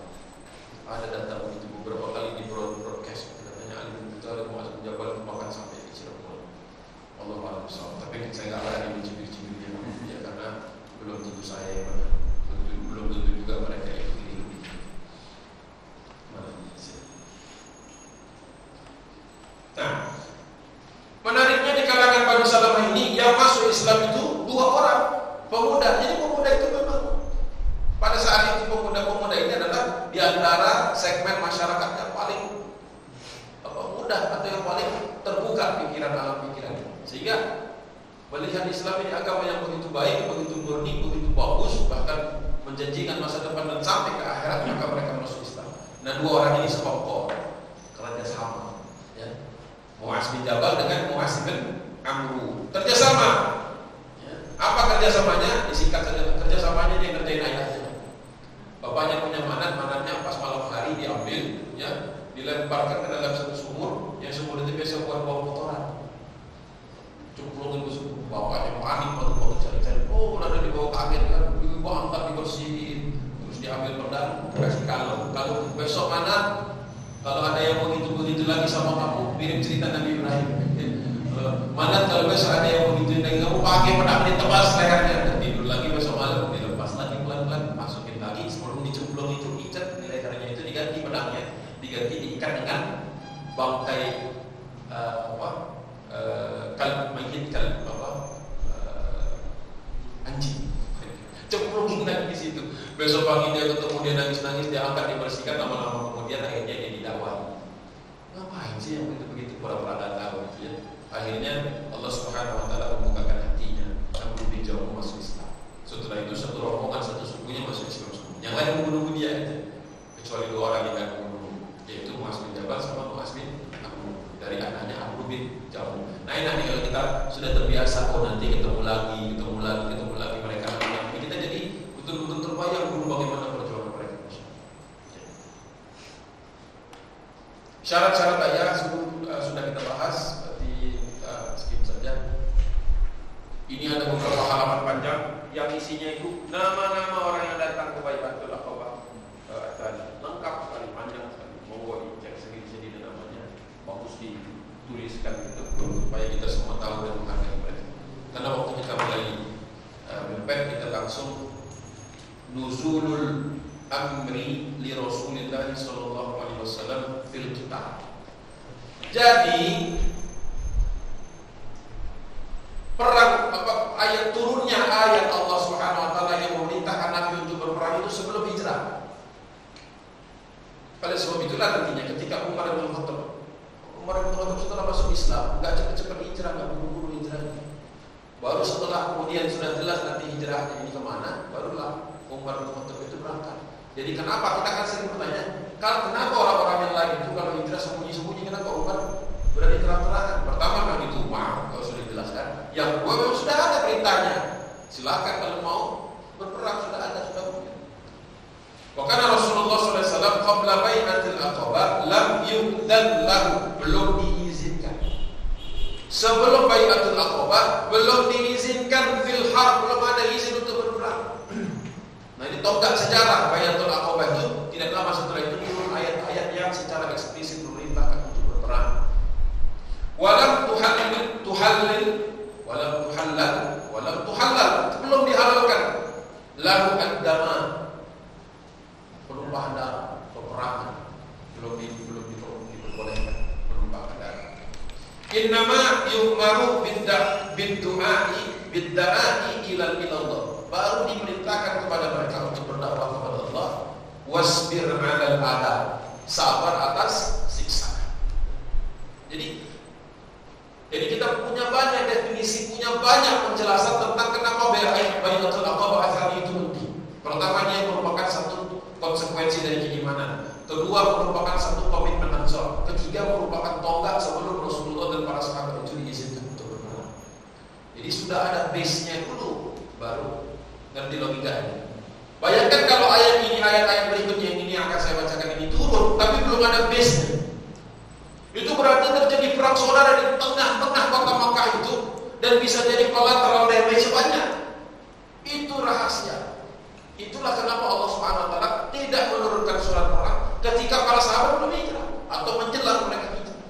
Ada data begitu beberapa kali di broadcast. Katanya Ali bin Abi Thalib Mu'adz bin Jabal bahkan sampai di Cirebon. Allahu a'lam. Tapi saya nggak berani mencibir-cibirnya ya, karena belum tentu saya yang benar, belum tentu juga mereka yang keliru. Nah, menariknya di kalangan Banu Salamah ini yang masuk Islam itu dua orang pemuda. Jadi pemuda itu memang pada saat itu pemuda-pemuda ini adalah di antara segmen masyarakat yang paling mudah atau yang paling terbuka pikiran alam pikiran, sehingga melihat Islam ini agama yang begitu baik, begitu murni, begitu bagus, bahkan menjanjikan masa depan dan sampai ke akhirat, maka mereka masuk Islam. Nah, dua orang ini sekongkol kerjasama, ya. Mu'adz bin Jabal dengan Mu'adz bin Amr kerjasama. Ya. Apa kerjasamanya? Disingkat saja. Kerjasamanya dia ngerjain ayahnya. Bapaknya punya manatnya pas malam hari diambil, ya, dilemparkan ke dalam satu sumur. Yang sumur itu biasa buat bau kotoran. Cemplungin ke sumur. Bapaknya panik, baru cari-cari. Oh, ada di bawah kaget kan, dibawa angkat, dibersih. sama kamu, mirip cerita Nabi Ibrahim. Mana kalau besok ada yang begitu dan kamu pakai pedang ditebas lehernya, tidur lagi besok malam dilepas lagi pelan-pelan, masukin lagi sebelum dicemplung itu ikat lehernya itu diganti pedangnya, diganti diikat dengan bangkai anjing. Cemplungin lagi di situ. Besok pagi dia ketemu, dia nangis-nangis, dia angkat, dibersihkan, lama-lama kemudian akhirnya dia didakwahi. Ngapain sih yang begitu pura-pura nggak tahu gitu ya? Akhirnya Allah Subhanahu Wa Taala membukakan hatinya, Amr bin Jamuh masuk Islam. Setelah itu satu rombongan, satu sukunya masuk Islam semua. Yang lain membunuh dia aja, kecuali 2 orang yang tidak membunuh, yaitu Muaz bin Jabal sama Muaz bin Amr, dari anaknya Amr bin Jamuh. Nah ini kalau kita sudah terbiasa, oh nanti ketemu lagi mereka lagi, kita jadi betul-betul terbayang dulu bagaimana perjuangan mereka. Syarat-syarat ayah sudah kita bahas, berarti skip saja. Ini ada beberapa halaman panjang yang isinya itu nama-nama orang yang datang ke Bai'atul Aqabah. Lengkap sekali, panjang sekali. Monggo dicek sendiri-sendiri namanya. Bagus dituliskan gitu supaya kita semua tahu dan menghargai mereka. Karena waktu kita mulai mempet, kita langsung nuzulul amri li Rasulillah sallallahu alaihi wasallam fil qital. Jadi perang ayat turunnya ayat Allah Subhanahu wa taala yang memerintahkan Nabi untuk berperang itu sebelum hijrah. Oleh sebab itulah nantinya ketika Umar bin Khattab setelah masuk Islam, enggak cepat-cepat hijrah, enggak buru-buru hijrah. Baru setelah kemudian sudah jelas nanti hijrahnya ini kemana, barulah Umar bin Khattab itu berangkat. Jadi kenapa kita kan sering bertanya, kenapa orang-orang yang lain itu kalau hijrah sembunyi-sembunyi, kenapa Umar berani terang-terangan? Pertama memang itu kalau sudah dijelaskan. Yang kedua memang sudah ada perintahnya. Silakan kalau mau berperang, sudah ada, sudah punya. Bahkan Rasulullah SAW qabla bai'atil aqabah lam yu'dan lahu, belum diizinkan. Sebelum bai'atul aqabah belum diizinkan fil harb, belum ada izin untuk berperang. Nah ini tonggak sejarah bai'atul aqabah itu tidak lama setelah itu turun ayat-ayat yang secara eksplisit memerintahkan untuk berperang. Walam tuhallal, belum dihalalkan lahu ad-dama, penumpahan darah, peperangan belum diperbolehkan penumpahan darah. Innama yu'maru bid-du'ai ila Allah, baru diperintahkan kepada mereka untuk berdakwah kepada Allah. Wasbir 'alal adab, sabar atas siksa. Jadi kita punya banyak definisi, punya banyak penjelasan tentang kenapa Bai'atul Aqabah itu penting. Pertama, dia merupakan satu konsekuensi dari keimanan. Kedua, merupakan satu komitmen Ansor. Ketiga, merupakan tonggak sebelum Rasulullah dan para sahabat itu diizinkan untuk berperang. Jadi sudah ada base-nya dulu, baru ngerti logikanya. Bayangkan kalau ayat berikutnya yang ini akan saya bacakan ini turun, tapi belum ada base-nya. Itu berarti terjadi perang saudara di tengah-tengah kota Makkah itu, dan bisa jadi collateral damage banyak. Itu rahasia. Itulah kenapa Allah Subhanahu wa taala tidak menurunkan surat perang ketika para sahabat belum hijrah atau menjelang mereka hijrah.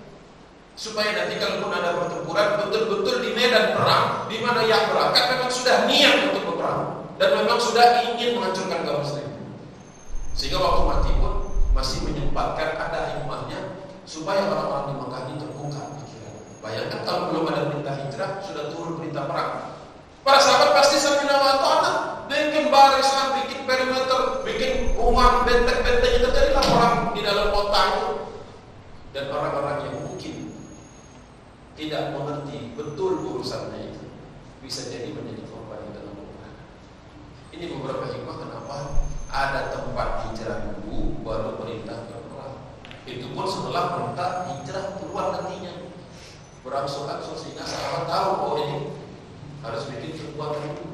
Supaya nanti kalau pun ada pertempuran, betul-betul di medan perang di mana yang berangkat memang sudah niat untuk berperang dan memang sudah ingin menghancurkan kaum muslimin. Sehingga waktu mati pun masih menyempatkan ada hikmahnya supaya orang-orang di Makkah ini terbuka pikiran. Bayangkan kalau belum ada perintah hijrah, sudah turun perintah perang. Para sahabat pasti sambil ta'ala, bikin barisan, bikin perimeter, bikin rumah, benteng-bentengnya, terjadilah perang di dalam kota itu. Dan orang-orang yang mungkin tidak mengerti betul urusannya itu bisa jadi menjadi korban di dalam perang. Ini beberapa hikmah kenapa ada tempat hijrah dulu baru perintah berperang. Itu pun setelah perintah hijrah keluar nantinya, berangsur-angsur sehingga sahabat tahu, oh ini harus bikin kekuatan itu.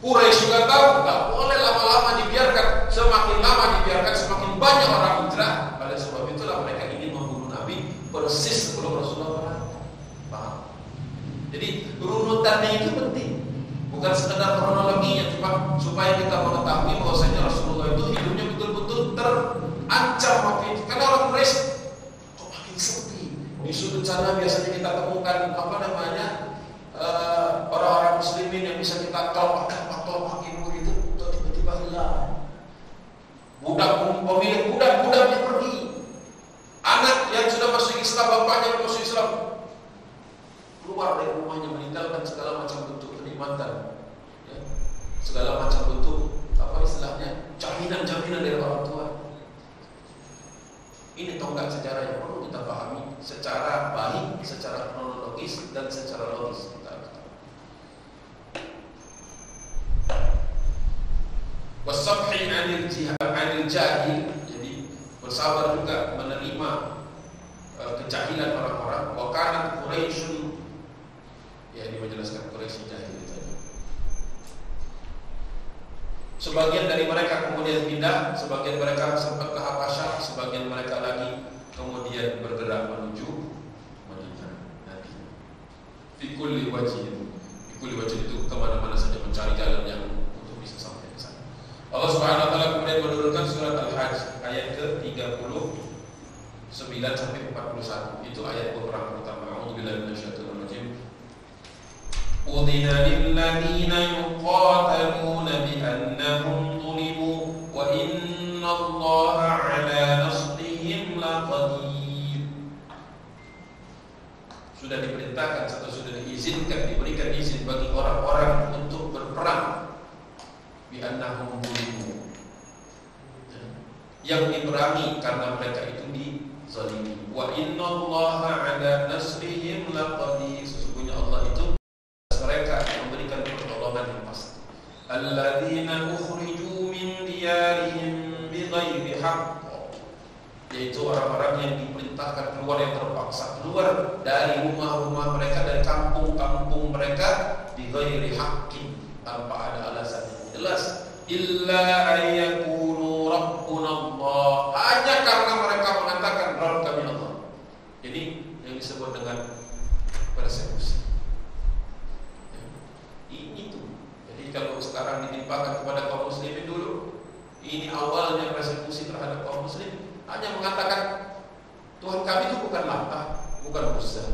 Quraisy juga tahu, nggak boleh lama-lama dibiarkan. Semakin lama dibiarkan, semakin banyak orang hijrah. Oleh sebab itulah mereka ingin membunuh Nabi persis sebelum Rasulullah berangkat. Paham? Jadi runutannya itu penting, bukan sekedar kronologinya, cuma supaya kita mengetahui bahwasanya Rasulullah itu hidupnya betul-betul terancam waktu itu. Karena orang Quraisy kok makin sepi, temukan orang-orang muslimin yang bisa kita kelpak-kelpakin begitu, tiba-tiba hilang. Pemilik budaknya pergi. Anak yang sudah masuk Islam, bapaknya masuk Islam, keluar dari rumahnya meninggalkan segala macam bentuk kenikmatan, ya, segala macam bentuk jaminan dari orang tua. Ini tonggak sejarah yang perlu kita pahami secara baik, secara kronologis dan secara logis. Wasabhi 'anil jahil, jadi bersabar juga menerima kejahilan orang-orang. Wa kanat Quraisy, ya ini menjelaskan Quraisy jahil tadi. Sebagian dari mereka kemudian pindah, sebagian mereka sempat ke Habasyah, sebagian mereka lagi kemudian bergerak menuju Madinah. Nabi fi kulli wajhin itu kemana-mana saja mencari jalan yang untuk bisa sampai ke sana. Allah Subhanahu wa taala kemudian menurunkan surat Al-Hajj ayat ke-39 sampai 41. Itu ayat peperangan pertama. A'udzubillahi minasyaitonir rajim. Udhina lilladzina yuqataluna bi annahum zulimu wa innallaha 'ala nasrihim laqadir. Sudah diperintahkan atau sudah diizinkan, diberikan izin bagi orang-orang untuk berperang bi annahum zulimu, yang diperangi karena mereka itu dizalimi. Wa innallaha 'ala nasrihim laqadir. Sesungguhnya Allah itu mereka memberikan pertolongan yang pasti. Alladzina ukhriju min diyarihim bighairi haqq, yaitu orang-orang yang diperintahkan keluar, yang terpaksa keluar dari rumah-rumah mereka, dari kampung-kampung mereka, bighairi haqqin, tanpa ada alasan yang jelas. Illa ayyakunu rabbuna Allah, hanya karena mereka mengatakan Rabb kami Allah. Jadi yang disebut dengan persekusi. Itu. Jadi kalau sekarang ditimpakan kepada kaum muslimin dulu, ini awalnya persekusi terhadap kaum muslim, hanya mengatakan Tuhan kami itu bukan Lata, bukan Uzza.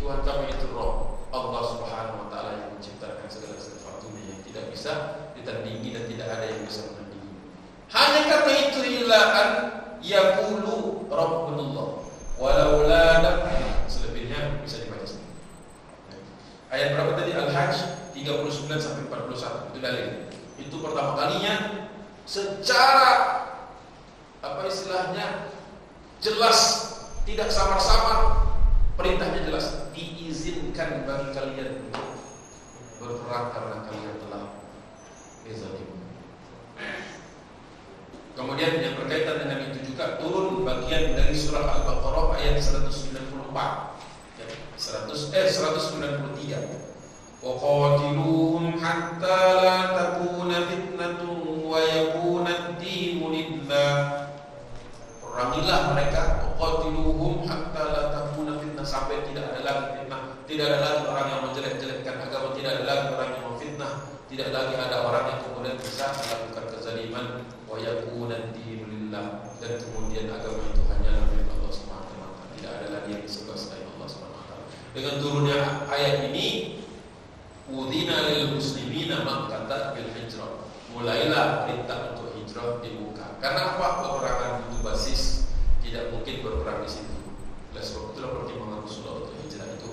Tuhan kami itu Rabb, Allah Subhanahu wa taala yang menciptakan segala sesuatunya, yang tidak bisa ditandingi dan tidak ada yang bisa menandingi. Hanya karena itu illa an yaqulu rabbunallah walaula daf'a. Selebihnya bisa dibaca sendiri. Ayat berapa tadi? Al-Hajj 39 sampai 41. Itu dalil. Itu pertama kalinya secara jelas, tidak samar-samar, perintahnya jelas, diizinkan bagi kalian untuk berperang karena kalian telah dizalimi. Kemudian yang berkaitan dengan itu juga turun bagian dari surah Al-Baqarah ayat 194. 193. Wa qatiluhum hatta la takuna fitnatun wa yakuna ad-dinu lillah. Perangilah mereka, qatiluhum hatta la takuna fitnah, sampai tidak ada lagi fitnah, tidak ada lagi orang yang menjelek-jelekkan agama, tidak ada lagi orang yang memfitnah, tidak lagi ada orang yang kemudian bisa melakukan kezaliman, wa yakuna ad-dinu lillah, dan kemudian agama itu hanyalah milik Allah Subhanahu wa taala, tidak ada lagi yang disembah selain Allah Subhanahu wa taala. Dengan turunnya ayat ini, udhina lil muslimina makkata bil hijrah, mulailah perintah untuk hijrah dibuka. Karena apa? Peperangan itu basis, tidak mungkin berperang di situ. Oleh sebab itulah pertimbangan Rasulullah untuk hijrah itu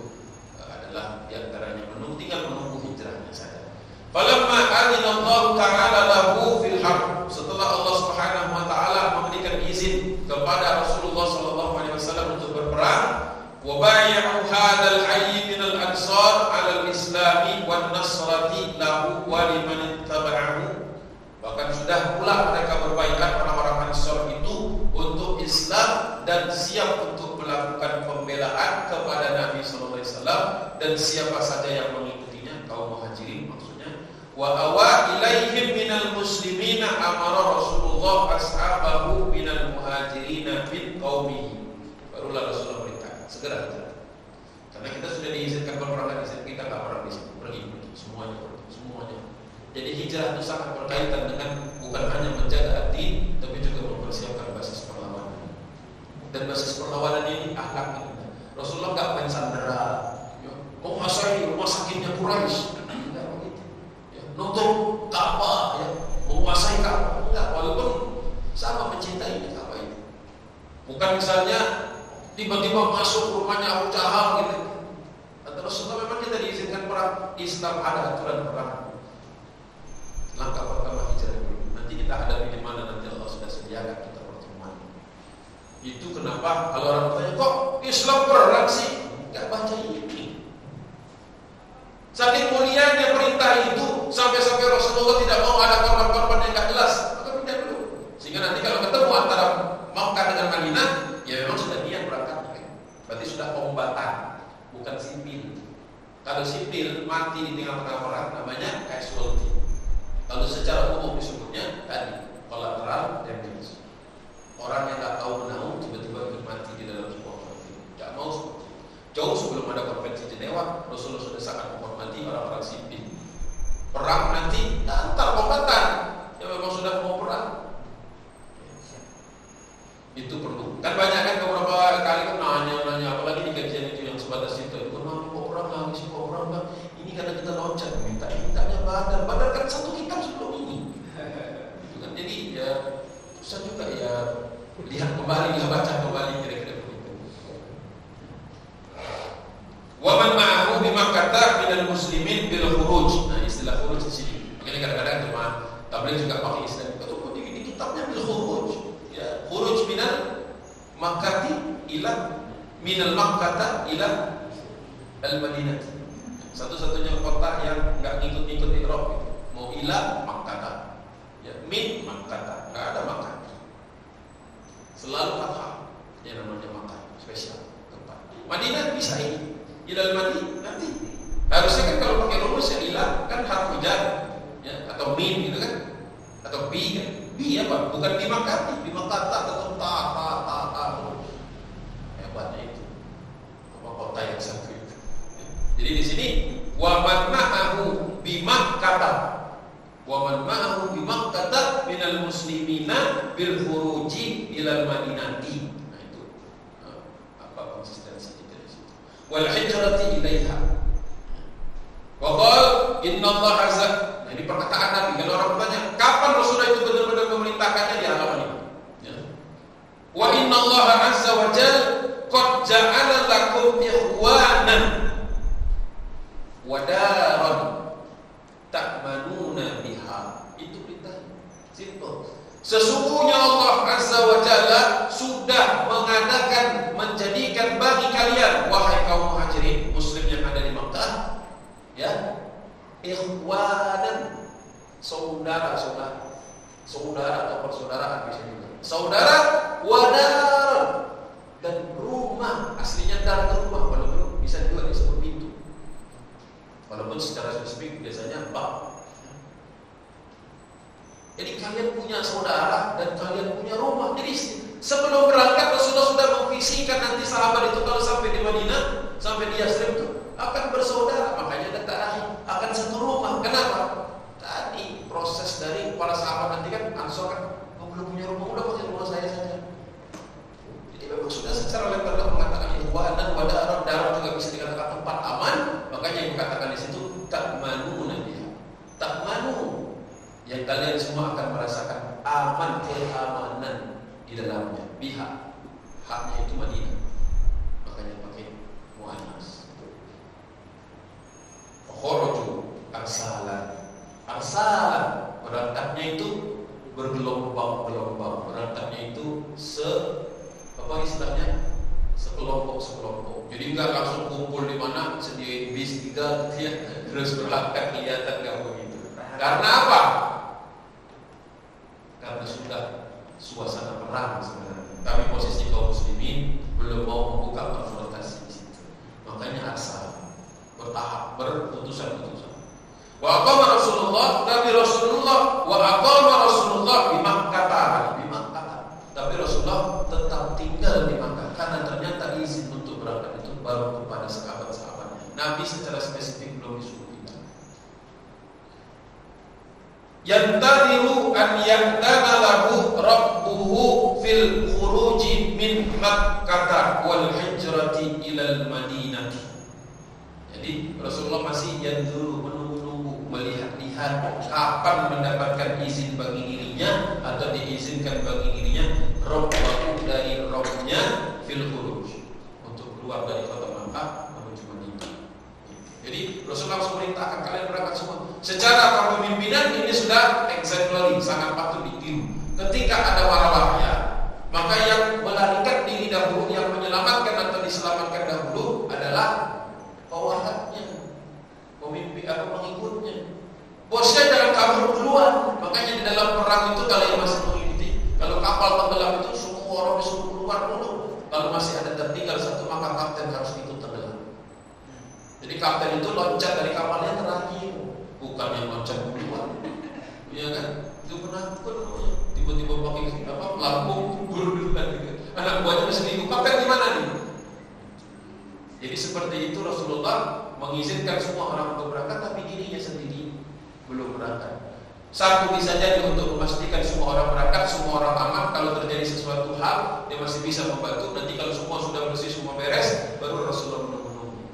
adalah diantaranya tinggal menunggu hijrahnya saja. Falamma adzina Allah Ta'ala lahu fil harb, setelah Allah Subhanahu wa taala memberikan izin kepada Rasulullah sallallahu alaihi wasallam untuk berperang, wa bai'u hadzal hayy min al-ansar 'ala al-islami wan nasrati lahu wa liman ittaba'ahu. Bahkan sudah pula mereka berbaikat, orang-orang Ansar itu, untuk Islam dan siap untuk melakukan pembelaan kepada Nabi sallallahu alaihi wasallam dan siapa saja yang mengikutinya, kaum Muhajirin maksudnya. Wa awa ilaihim minal muslimina amara Rasulullah ashabahu minal muhajirina min qaumihi. Barulah Rasulullah perintah segera hijrah. Karena kita sudah diizinkan berperang di sini, kita enggak perang di sini, pergi semuanya. Jadi hijrah itu sangat berkaitan dengan bukan hanya menjaga ad-din, tapi juga mempersiapkan basis perlawanan. Dan basis perlawanan ini akhlak. Rasulullah nggak main sandera, ya, menguasai rumah sakitnya Quraisy, tidak begitu. Ya, nutup Ka'bah, ya, menguasai Ka'bah, enggak, walaupun sama mencintainya Ka'bah itu. Bukan misalnya tiba-tiba masuk rumahnya Abu Jahal gitu. Atau Rasulullah memang kita diizinkan perang, Islam ada aturan perang. Langkah pertama hijrah dulu. Nanti kita hadapi di mana nanti Allah sudah sediakan kita pertemuan. Itu kenapa kalau orang bertanya, kok Islam perang sih? Enggak baca ini. Saking mulianya perintah itu sampai-sampai Rasulullah tidak mau ada korban-korban yang enggak jelas. Maka pindah dulu. Sehingga nanti kalau ketemu antara Makkah dengan Madinah, ya memang sudah niat berangkat. Berarti sudah kombatan, bukan sipil. Kalau sipil mati di tengah-tengah perang namanya casualty. Kalau secara umum disebutnya tadi collateral damage. Orang yang tak tahu menahu tiba-tiba mati di dalam sebuah konflik. Tak mau seperti itu. Jauh sebelum ada konvensi Jenewa, Rasulullah sudah sangat menghormati orang-orang sipil. Perang nanti antar kombatan yang memang sudah mau perang. Itu perlu. Kan banyak kan beberapa kali kan nanya, apalagi di kajian itu yang sebatas itu. Kenapa kok perang lagi sih, kok perang bang? Ini karena kita loncat mintanya Badar kan satu kitab sebelum ini. Kan jadi ya susah juga ya lihat kembali, baca kembali kira-kira begitu. Wa man ma'ahu bi Makkah minal muslimin bil khuruj. Nah, istilah khuruj di sini. Makanya kadang-kadang cuma tabligh juga pakai istilah itu. Di kitabnya bil khuruj. Ya, khuruj minal Makkah ila minal Makkah ila al-Madinah. Satu-satunya kota yang enggak ngikut-ngikut Irak gitu. Mau ila Makkah. Ya, min Makkah. Enggak ada Makkah. Selalu fathah. Yang namanya Makkah, spesial tempat. Madinah bisa ini. Ila al-Madinah nanti. Harusnya kan kalau pakai rumus ya ila kan harfu jar, ya, atau min gitu kan. Atau bi kan. Bi apa? Bukan bi Makkah, bi Makkah tetap ta. Hebatnya itu. Apa kota yang satu itu. Jadi di sini wa man ma'ahu bi Makkah. Wa man ma'ahu bi Makkah minal muslimina bil khuruji ilal Madinati. Nah itu apa konsistensi kita di situ. Wal hijrati ilaiha. Wa qala inna Allah azza. Nah ini perkataan Nabi. Kalau orang bertanya, kapan Rasulullah itu benar-benar memerintahkannya di halaman ini? Ya. Wa inna Allah azza wa jalla qad ja'ala lakum ikhwanan wadaron ta'manuna biha. Itu perintah simple. Sesungguhnya Allah azza wa jalla sudah mengadakan, menjadikan bagi kalian wahai kaum muhajirin muslim yang ada di Makkah, ya, ikhwanan, saudara atau persaudaraan bisa juga. Saudara, wadaron, dan rumah. Aslinya dar ke rumah, walaupun bisa juga disebut pintu. Walaupun secara spesifik biasanya bab. Jadi kalian punya saudara dan kalian punya rumah. Jadi sebelum berangkat Rasulullah sudah memvisikan nanti sahabat itu kalau sampai di Madinah, sampai di Yathrib itu akan bersaudara. Makanya kata akhir akan satu rumah. Kenapa? Tadi proses dari para sahabat nanti kan Ansor kan belum punya rumah, udah pakai rumah saya saja. Jadi memang sudah secara lebar mengatakan ikhwan dan wadaron, darah juga bisa dikatakan tempat aman. Makanya yang dikatakan di situ takmanu nabiha. Takmanu, yang kalian semua akan merasakan aman, keamanan di dalamnya. Biha, haknya itu Madinah. Makanya pakai muannas. Khuruju arsalan, berangkatnya itu bergelombang. Berangkatnya itu sekelompok. Jadi enggak langsung kumpul di mana sendiri bis 3 ya, terus berangkat kelihatan enggak begitu. Karena apa? Karena sudah suasana perang sebenarnya. Tapi posisi kaum muslimin belum mau membuka konfrontasi di situ. Makanya asal bertahap, berputusan-putusan. Wa aqama Rasulullah, tapi Rasulullah wa aqama Rasulullah di Makkah. Tapi Rasulullah tetap tinggal di Makkah karena ternyata izin untuk berangkat itu baru kepada sahabat-sahabatnya. Nabi secara spesifik belum disuruh tinggal. Yantadiru an ya'dana lahu rabbuhu fil khuruji min Makkah wal hijrah hijrati ilal Madinah. Jadi Rasulullah masih yanzuru, menunggu-nunggu, melihat-lihat kapan mendapatkan izin bagi dirinya atau diizinkan bagi dirinya Rabbahu dari Rabbnya fil khuruj, untuk keluar dari kota Makkah menuju Madinah. Jadi Rasulullah langsung perintahkan kalian berangkat semua. Secara kepemimpinan ini sudah exemplary, sangat patut ditiru. Ketika ada wara-wara, maka yang melarikan diri dahulu, yang menyelamatkan atau diselamatkan dahulu adalah pewahatnya, pemimpin atau pengikutnya. Bosnya jangan kabur duluan. Makanya di dalam perang itu kalau yang masih mengikuti, kalau kapal tenggelam itu semua orang disuruh keluar dulu. Kalau masih ada tertinggal satu, maka kapten harus ikut tenggelam. Jadi kapten itu loncat dari kapalnya terakhir, bukan yang loncat duluan. Iya kan? Itu penakut namanya. Tiba-tiba pakai pelampung gugur duluan gitu. Anak buahnya masih bingung, kapten di mana nih? Jadi seperti itu Rasulullah mengizinkan semua orang untuk berangkat, tapi dirinya sendiri belum berangkat. Satu bisa jadi untuk memastikan semua orang berangkat, semua orang aman. Kalau terjadi sesuatu hal, dia masih bisa membantu. Nanti kalau semua sudah bersih, semua beres, baru Rasulullah menunggu.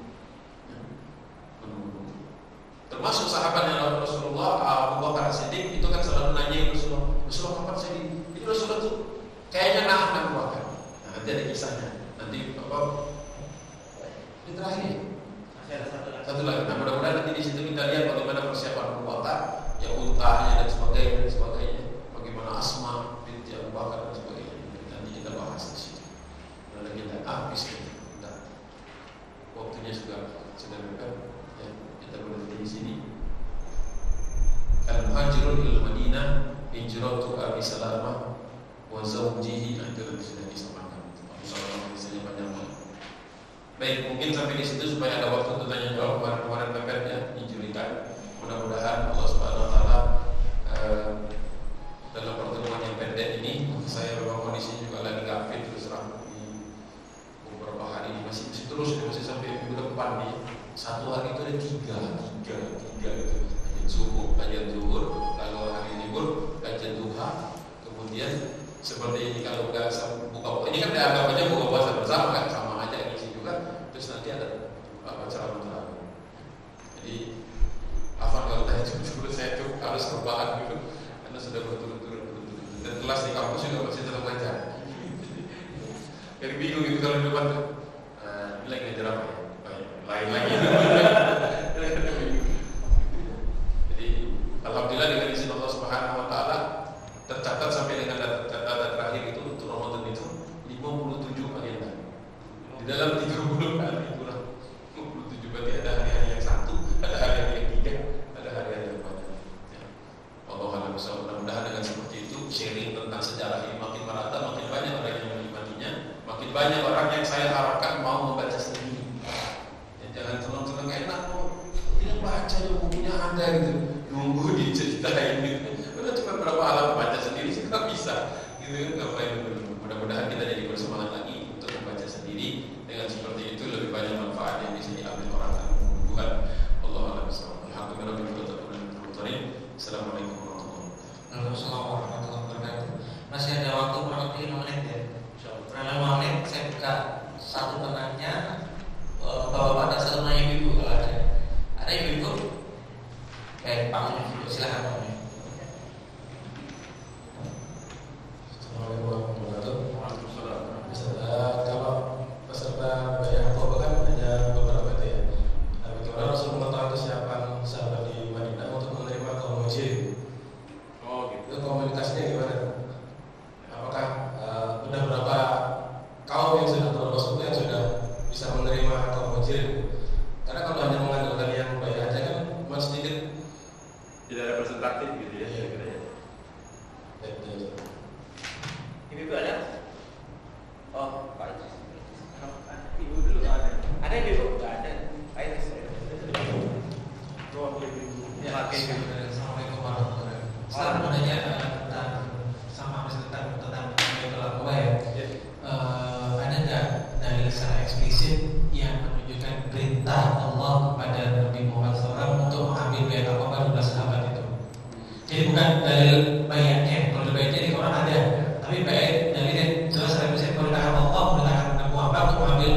Termasuk sahabatnya Rasulullah, Abu Bakar As-Siddiq itu kan selalu nanya Rasulullah kapan saya di? Itu Rasulullah tuh kayaknya nahan Abu Bakar. Nah, nanti ada kisahnya. Nanti apa? Ini terakhir. Masih ada satu lagi. Nah, mudah-mudahan nanti di situ kita lihat bagaimana persiapan Abu Bakar, ya untahnya dan sebagainya. Bagaimana Asma binti Abu Bakar dan sebagainya. Nanti kita bahas di situ. Lalu kita habis kita. Waktunya sudah dekat. Ya, kita berhenti di sini. Al-Muhajirun ila Madinah, hijratu Abi Salamah wa zawjihi, itu sudah disampaikan. Insyaallah misalnya panjang. Baik, mungkin sampai di situ supaya ada waktu untuk tanya jawab. Kemarin pepet ya, dijurikan. Mudah-mudahan Allah Subhanahu Wa Taala dalam pertemuan yang pendek ini, saya memang kondisi juga lagi nggak fit terus terang di beberapa hari ini masih terus sampai minggu depan nih. Satu hari itu ada tiga gitu. Kajian subuh, kajian zuhur, lalu hari libur kajian duha. Kemudian seperti ini kalau nggak buka, ini kan dianggap aja buka puasa bersama kan, sama aja ngisi juga. Terus nanti ada ceramah. Jadi hafal kalau tahajud saya tuh harus rebahan gitu karena sudah berturut-turut. Dan kelas di kampus juga masih tetap baca. Jadi bingung gitu kalau di depan tuh. Ini lagi ngajar apa ya? Lain lagi. Jadi alhamdulillah dengan izin Allah Subhanahu Wa Taala tercatat sampai dengan data terakhir itu untuk Ramadan itu 57 agenda. Di dalam 30 hari kurang 27, berarti ada hari-hari yang satu, ada hari-hari yang tiga, ada hari-hari yang banyak. Ya. Wallahu a'lam bishawab. Mudah-mudahan dengan seperti itu sharing tentang sejarah ini makin merata, makin banyak orang yang menikmatinya, makin banyak orang yang saya harapkan mau membaca sendiri. Ya, jangan tolong-tolong enak kok, tidak baca ya bukunya ada gitu, nunggu diceritain gitu. Udah cuma berapa halaman baca sendiri sih nggak bisa, gitu kan ngapain dulu. Mudah-mudahan kita jadi bersemangat lagi untuk membaca sendiri. Dengan seperti itu lebih banyak manfaat yang bisa diambil orang dan Tuhan. Allah a'lam bishawab. Assalamualaikum warahmatullahi wabarakatuh. Masih ada waktu kurang lebih 5 menit ya. Kurang 5 menit saya buka satu penanya. Bapak ada satu penanya ibu kalau ada. Ada ibu? Baik, Pak Munif, silakan Pak Munif. Assalamualaikum warahmatullahi wabarakatuh. Kalau peserta bayar apa kan hanya beberapa ya. Bagaimana Rasul mengetahui kesiapan sahabat di Madinah untuk menerima kaum muhajirin? Oh gitu. Itu komunikasinya gimana? Apakah sudah berapa kaum yang sudah berapa yang sudah bisa menerima kaum muhajirin? Karena kalau hanya mengandalkan yang bayar aja kan masih sedikit, tidak representatif gitu ya. Ibu ada? Oh, Pak. Ibu dulu ada. Ada ibu? Enggak ada. Baik, Ya, Assalamualaikum warahmatullahi wabarakatuh. Setelah menanya tentang sama tentang apa ya? Ada nggak dalil secara eksplisit yang menunjukkan perintah Allah kepada Nabi Muhammad SAW untuk mengambil bayat Aqabah 12 sahabat itu? Jadi bukan dalil bayatnya, kalau bayatnya di Quran ada, tapi bayat dalilnya jelas eksplisit perintah Allah, perintah Nabi Muhammad untuk mengambil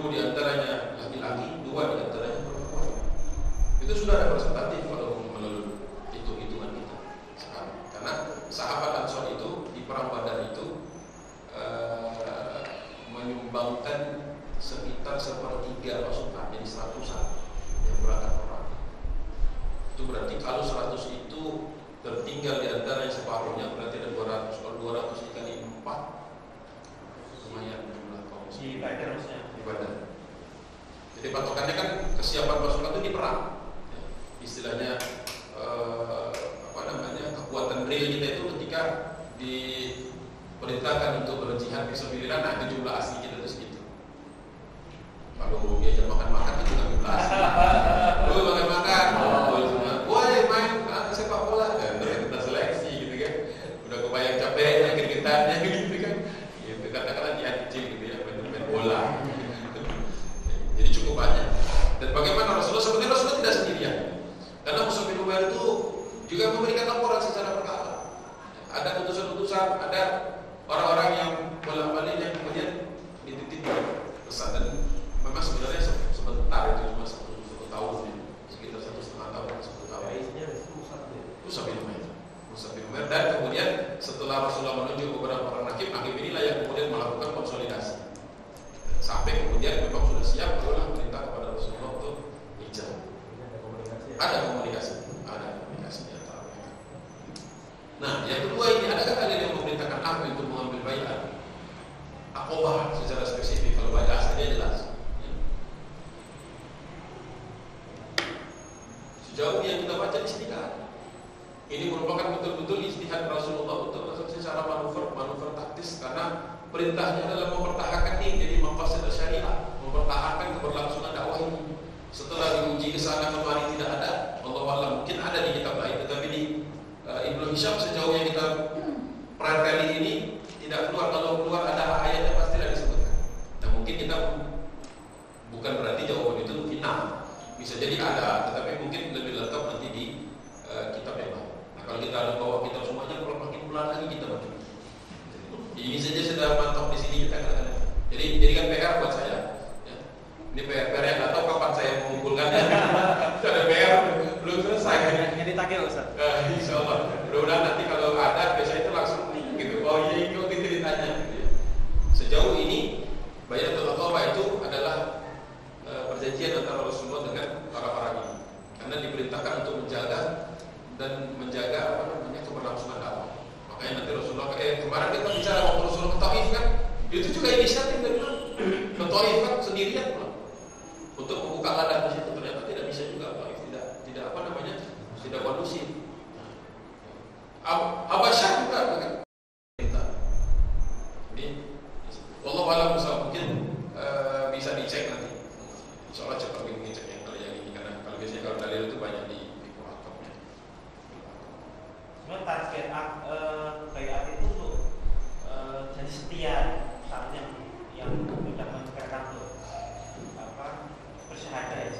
10 di antaranya laki-laki, 2 di antaranya perempuan. Itu sudah ada presentatif kalau menurut hitung-hitungan kita sekarang. Karena sahabat Ansor itu di perang Badar itu menyumbangkan sekitar 1/3 pasukan, jadi 100-an yang berangkat perang. Itu berarti kalau 100 itu tertinggal di antaranya separuhnya, berarti ada 200. Kalau 200 dikali 4 lumayan jumlah kaum muslimin di Badar. Jadi patokannya kan kesiapan pasukan itu di perang. Ya, istilahnya kekuatan real kita itu ketika diperintahkan untuk berjihad fisabilillah, nah itu jumlah asli kita itu segitu. Kalau diajak makan-makan itu kan jumlah asli. Makan-makan, boleh main sepak bola, dan kita seleksi gitu kan. Udah kebayang capeknya, keringetannya gitu kan. Gitu katakanlah jihad kecil gitu ya, main bola. Jadi cukup banyak. Dan bagaimana Rasulullah, sebenarnya Rasulullah tidak sendirian. Karena Mus'ab bin Umair itu juga memberikan laporan secara berkala. Ada utusan-utusan, ada orang-orang yang bolak-balik yang kemudian dititipkan pesan. Dan memang sebenarnya sebentar itu cuma 1 tahun ya. Sekitar 1,5 tahun, 10 tahun. Mus'ab bin Umair. Dan kemudian setelah Rasulullah menunjuk beberapa orang hakim inilah yang kemudian melakukan konsolidasi. Sampai kemudian memang sudah siap, barulah perintah kepada Rasulullah untuk hijrah. Ada komunikasi di antara mereka. Nah, yang kedua ini, adakah kalian yang memerintahkan aku untuk mengambil baiat? Aqobah secara spesifik, kalau baiat saja jelas. Sejauh yang kita baca di sini kan, ini merupakan betul-betul ijtihad Rasulullah untuk secara manuver taktis, karena perintahnya adalah mempertahankan ini jadi maqasid syariah, mempertahankan keberlangsungan dakwah ini. Setelah diuji ke sana kemari tidak ada, Allah Allah mungkin ada di kitab lain, tetapi di Ibnu Hisham sejauh yang kita perhatikan ini tidak keluar. Kalau keluar ada ayatnya pasti tidak disebutkan. Nah mungkin kita bukan berarti jawaban itu final, bisa jadi ada, tetapi mungkin lebih lengkap nanti di kitab yang lain. Nah kalau kita ada bawa kitab semuanya, kalau makin bulan lagi kita baca. Ini saja sudah mantap di sini kita katakan. Jadi kan PR buat saya. Ya. Ini PR yang nggak tahu kapan saya mengumpulkannya. Ada PR belum selesai. Yang ditagih Ustaz. Insya Allah. Mudah-mudahan nanti kalau ada, biasanya itu langsung gitu. Oh iya, itu ditanya. Sejauh ini, Baiatul Aqabah itu adalah perjanjian antara Rasulullah dengan orang-orang ini. Karena diperintahkan untuk menjaga keberlangsungan dakwah. Makanya nanti Rasulullah kemarin kita bicara waktu Rasulullah ke Taif kan, itu juga inisiatif dari ke Taif kan sendirian pulang untuk membuka ladang di situ. Ternyata tidak bisa juga Taif, tidak tidak kondusif. Habasyah juga kan. Ini wallahu a'lam bishawab, mungkin bisa dicek nanti. Insyaallah cepat ngecek yang kalian ini, karena kalau biasanya kalau dalil itu banyak di Quran. Sebenarnya target baiat itu untuk jadi setia saat yang sudah mengerjakan untuk bersyahadah ya.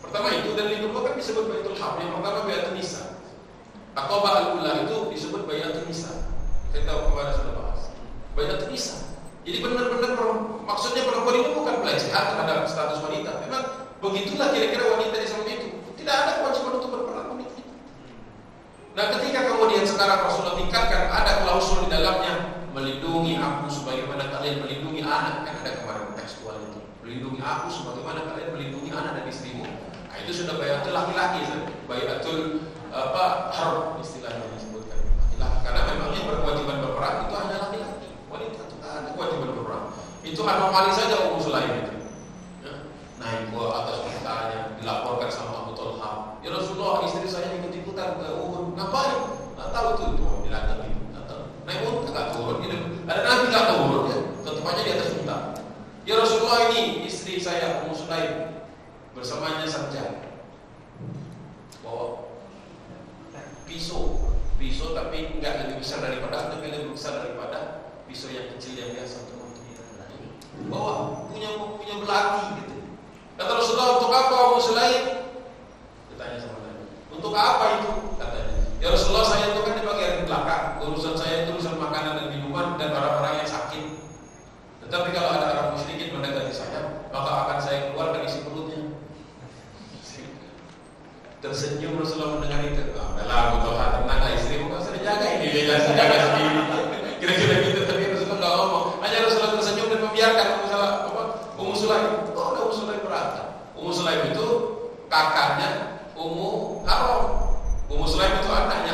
Pertama itu, dan yang kedua kan disebut Baitul Ham. Yang pertama Baiatun Nisa. Aqabah al-Ula itu disebut Baiatun Nisa. Kita kemarin sudah bahas. Baiatun Nisa. Jadi benar-benar maksudnya perempuan itu bukan pelecehan terhadap status wanita. Memang begitulah kira-kira wanita di zaman itu. Tidak ada kewajiban untuk berperang wanita itu. Nah ketika kemudian sekarang Rasulullah tingkatkan, ada klausul di dalamnya, melindungi aku sebagaimana kalian melindungi anak. Kan ada kemarin tekstual itu, melindungi aku sebagaimana kalian melindungi anak dan istrimu. Nah itu sudah baiatul laki-laki, baiatul harb istilahnya disebutkan laki-laki. Karena memang yang berkewajiban berperang itu hanya laki-laki, wanita itu tak ada kewajiban berperang. Itu anomali saja Ummu Sulaim itu. Ya. Naik ke atas untanya, dilaporkan sama Abu Talha. Ya Rasulullah, istri saya ikut-ikutan ke Uhud. Ngapain? Nggak tahu itu dilatih itu. Naik unta nggak turun. Ada Nabi nggak turun ya, tetap aja di atas unta. Ya Rasulullah, ini istri saya Ummu Sulaim, bersamanya sarjan. Bawa pisau tapi nggak lebih besar daripada, tapi lebih besar daripada pisau yang kecil yang biasa untuk bawa, punya belati gitu. Kata Rasulullah, untuk apa Ummu Sulaim? Ditanya sama Nabi, untuk apa itu? Katanya, ya Rasulullah, saya itu kan di bagian belakang, urusan saya itu urusan makanan dan minuman dan orang-orang yang sakit. Tetapi kalau ada orang musyrikin mendekati saya, maka tersenyum Rasulullah mendengar itu. Dalam betul hati tenang istri, bukan saya jaga ini, dia jaga sendiri. Kira-kira gitu, tapi Rasulullah nggak ngomong. Hanya Rasulullah tersenyum dan membiarkan Ummu Sulaim. Oh, udah Ummu Sulaim berangkat. Ummu Sulaim itu kakaknya Ummu Haram. Ummu Sulaim itu anaknya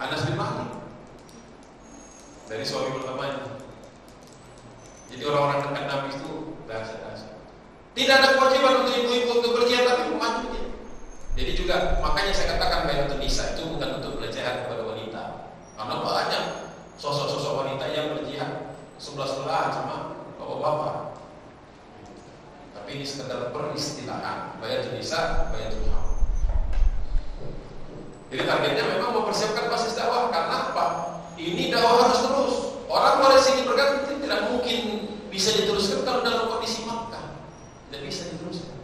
Anas bin Malik dari suami pertamanya. Jadi orang-orang dekat Nabi itu bahasa-bahasa. Tidak ada kewajiban untuk ibu-ibu untuk berjihad, tapi memajunya. Jadi juga makanya saya katakan Bai'atun Nisa itu bukan untuk pelecehan kepada wanita, karena banyak sosok-sosok wanita yang berjihad sebelah-sebelahan sama bapak-bapak. Tapi ini sekedar peristilahan Bai'atun Nisa, Bai'atul Haq. Jadi targetnya memang mempersiapkan basis dakwah. Karena apa? Ini dakwah harus terus. Orang mulai sini berganti tidak mungkin bisa diteruskan kalau dalam kondisi Makkah. Tidak bisa diteruskan.